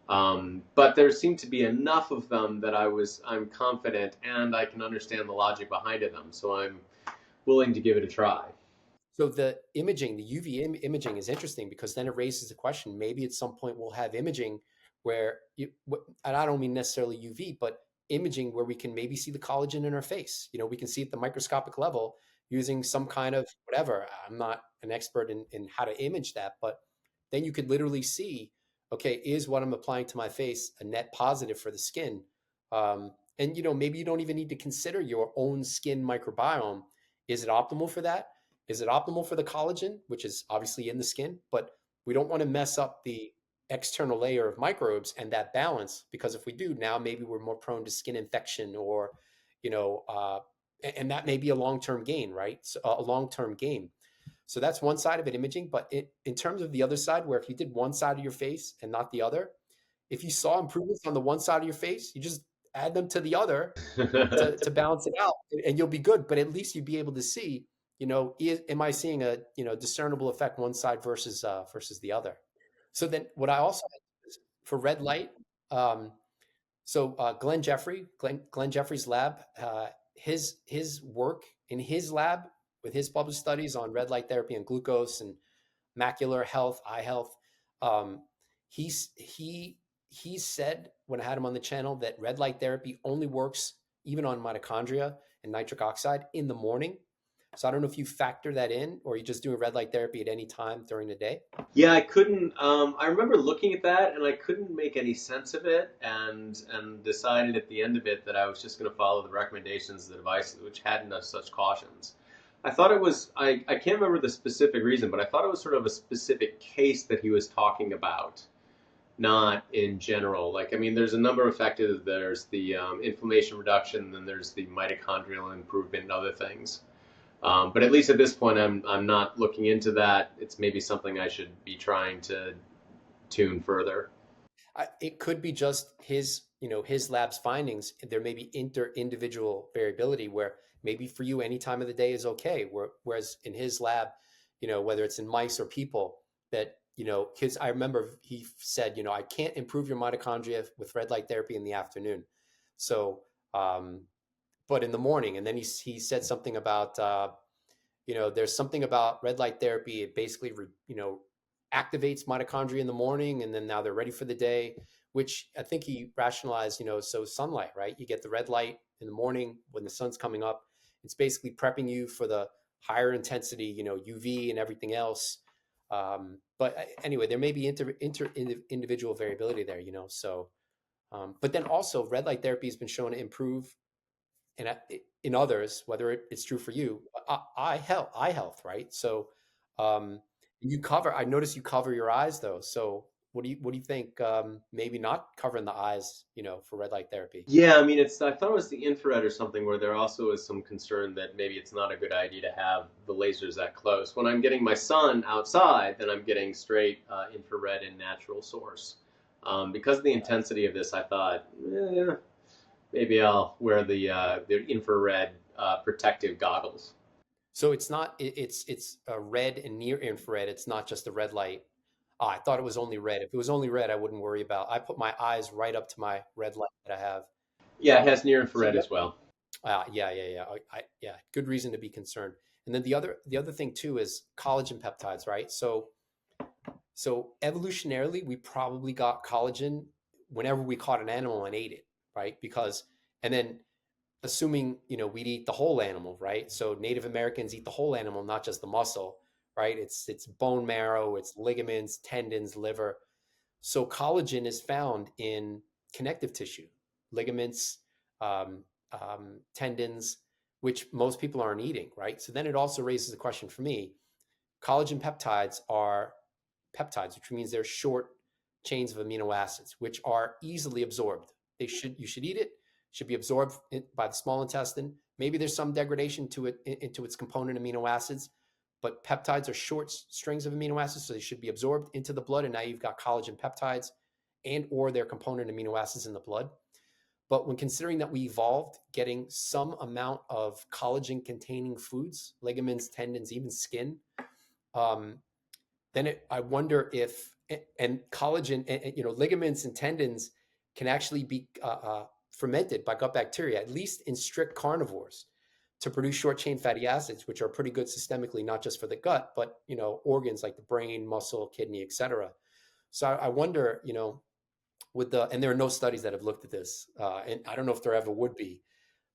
But there seem to be enough of them that I'm confident and I can understand the logic behind them. So I'm willing to give it a try. So the imaging, the imaging is interesting because then it raises the question, maybe at some point we'll have imaging where and I don't mean necessarily UV, but imaging where we can maybe see the collagen in our face. We can see at the microscopic level using some kind of whatever. I'm not an expert in how to image that, but then you could literally see, okay, is what I'm applying to my face a net positive for the skin? And maybe you don't even need to consider your own skin microbiome. Is it optimal for that? Is it optimal for the collagen, which is obviously in the skin? But we don't want to mess up the external layer of microbes and that balance, because if we do, now maybe we're more prone to skin infection or, you know, uh, and that may be a long-term gain, right? So, a long-term gain. So that's one side of it, imaging. But in terms of the other side, where if you did one side of your face and not the other, if you saw improvements on the one side of your face, you just add them to the other to balance it out, and you'll be good. But at least you'd be able to see, am I seeing a discernible effect one side versus the other? So then, what I also is for red light, Um, Glenn Jeffrey's lab, his work in his lab with his published studies on red light therapy and glucose and macular health, eye health. Um, he said when I had him on the channel that red light therapy only works even on mitochondria and nitric oxide in the morning. So I don't know if you factor that in, or you're just doing red light therapy at any time during the day. Yeah, I couldn't. I remember looking at that, and I couldn't make any sense of it, and decided at the end of it that I was just going to follow the recommendations of the devices, which hadn't such cautions. I thought it was. I can't remember the specific reason, but I thought it was sort of a specific case that he was talking about, not in general. Like, I mean, there's a number of factors. There's the inflammation reduction, then there's the mitochondrial improvement and other things. But at least at this point, I'm not looking into that. It's maybe something I should be trying to tune further. It could be just his lab's findings. There may be individual variability where maybe for you any time of the day is okay. Whereas in his lab, whether it's in mice or people, that because I remember he said, I can't improve your mitochondria with red light therapy in the afternoon. So, but in the morning, and then he said something about there's something about red light therapy. It basically activates mitochondria in the morning, and then now they're ready for the day, which I think he rationalized, so sunlight, right? You get the red light in the morning when the sun's coming up. It's basically prepping you for the higher intensity, UV and everything else. But anyway, there may be individual variability there, so, but then also red light therapy has been shown to improve and in others, whether it's true for you, eye health, right? So, um, I notice you cover your eyes though. So what do you think? Maybe not covering the eyes, for red light therapy. Yeah, I mean, I thought it was the infrared or something where there also is some concern that maybe it's not a good idea to have the lasers that close. When I'm getting my sun outside, then I'm getting straight infrared and natural source. Because of the intensity of this, I thought, maybe I'll wear the infrared protective goggles. So it's not, it's a red and near infrared. It's not just the red light. Oh, I thought it was only red. If it was only red, I wouldn't worry about. I put my eyes right up to my red light that I have. Yeah, it has near So infrared as well. yeah. Yeah. Good reason to be concerned. And then the other thing too is collagen peptides, right? So evolutionarily, we probably got collagen whenever we caught an animal and ate it, right? Because and then assuming we'd eat the whole animal, right? So Native Americans eat the whole animal, not just the muscle, right? It's bone marrow, it's ligaments, tendons, liver. So collagen is found in connective tissue, ligaments, um, tendons, which most people aren't eating, right? So then it also raises the question for me: collagen peptides are peptides, which means they're short chains of amino acids, which are easily absorbed. You should eat it, should be absorbed by the small intestine. Maybe there's some degradation to it into its component amino acids, but peptides are short strings of amino acids, so they should be absorbed into the blood. And now you've got collagen peptides and or their component amino acids in the blood. But when considering that we evolved getting some amount of collagen containing foods, ligaments, tendons, even skin, um, I wonder if and collagen, ligaments and tendons can actually be fermented by gut bacteria, at least in strict carnivores, to produce short chain fatty acids, which are pretty good systemically, not just for the gut, but organs like the brain, muscle, kidney, etc. So I wonder, and there are no studies that have looked at this, and I don't know if there ever would be,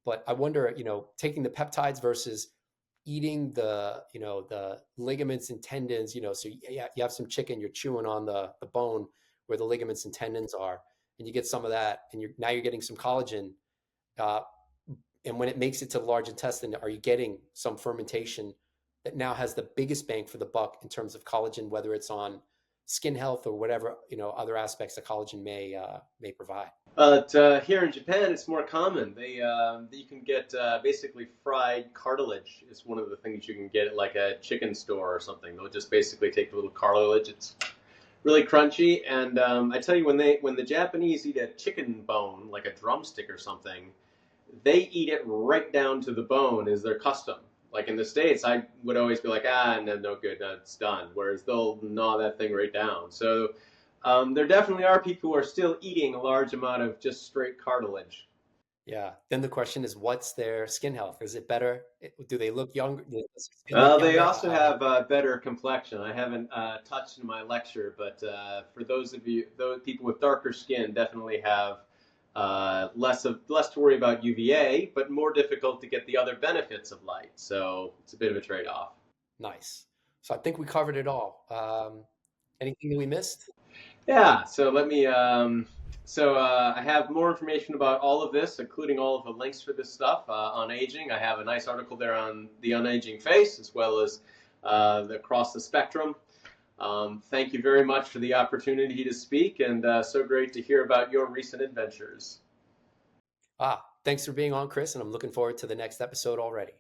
but I wonder, taking the peptides versus eating the ligaments and tendons, so you have some chicken, you're chewing on the bone where the ligaments and tendons are, and you get some of that, and you're getting some collagen, uh, and when it makes it to the large intestine, are you getting some fermentation that now has the biggest bang for the buck in terms of collagen, whether it's on skin health or whatever other aspects that collagen may provide. But here in Japan, it's more common. You can get basically fried cartilage. Is one of the things you can get at like a chicken store or something. They'll just basically take the little cartilage. It's really crunchy, and I tell you, when the Japanese eat a chicken bone, like a drumstick or something, they eat it right down to the bone. Is their custom. Like in the States, I would always be like, no good, no, it's done. Whereas they'll gnaw that thing right down. So There definitely are people who are still eating a large amount of just straight cartilage. Yeah. Then the question is, what's their skin health? Is it better? Do they look younger? Does their skin look They younger? also have better complexion. I haven't touched in my lecture, but for those of you, those people with darker skin, definitely have less to worry about UVA, but more difficult to get the other benefits of light. So it's a bit of a trade-off. Nice. So I think we covered it all. Anything that we missed? Yeah. So let me. I have more information about all of this, including all of the links for this stuff on aging. I have a nice article there on the unaging face, as well as across the spectrum. Thank you very much for the opportunity to speak, and so great to hear about your recent adventures. Thanks for being on, Chris, and I'm looking forward to the next episode already.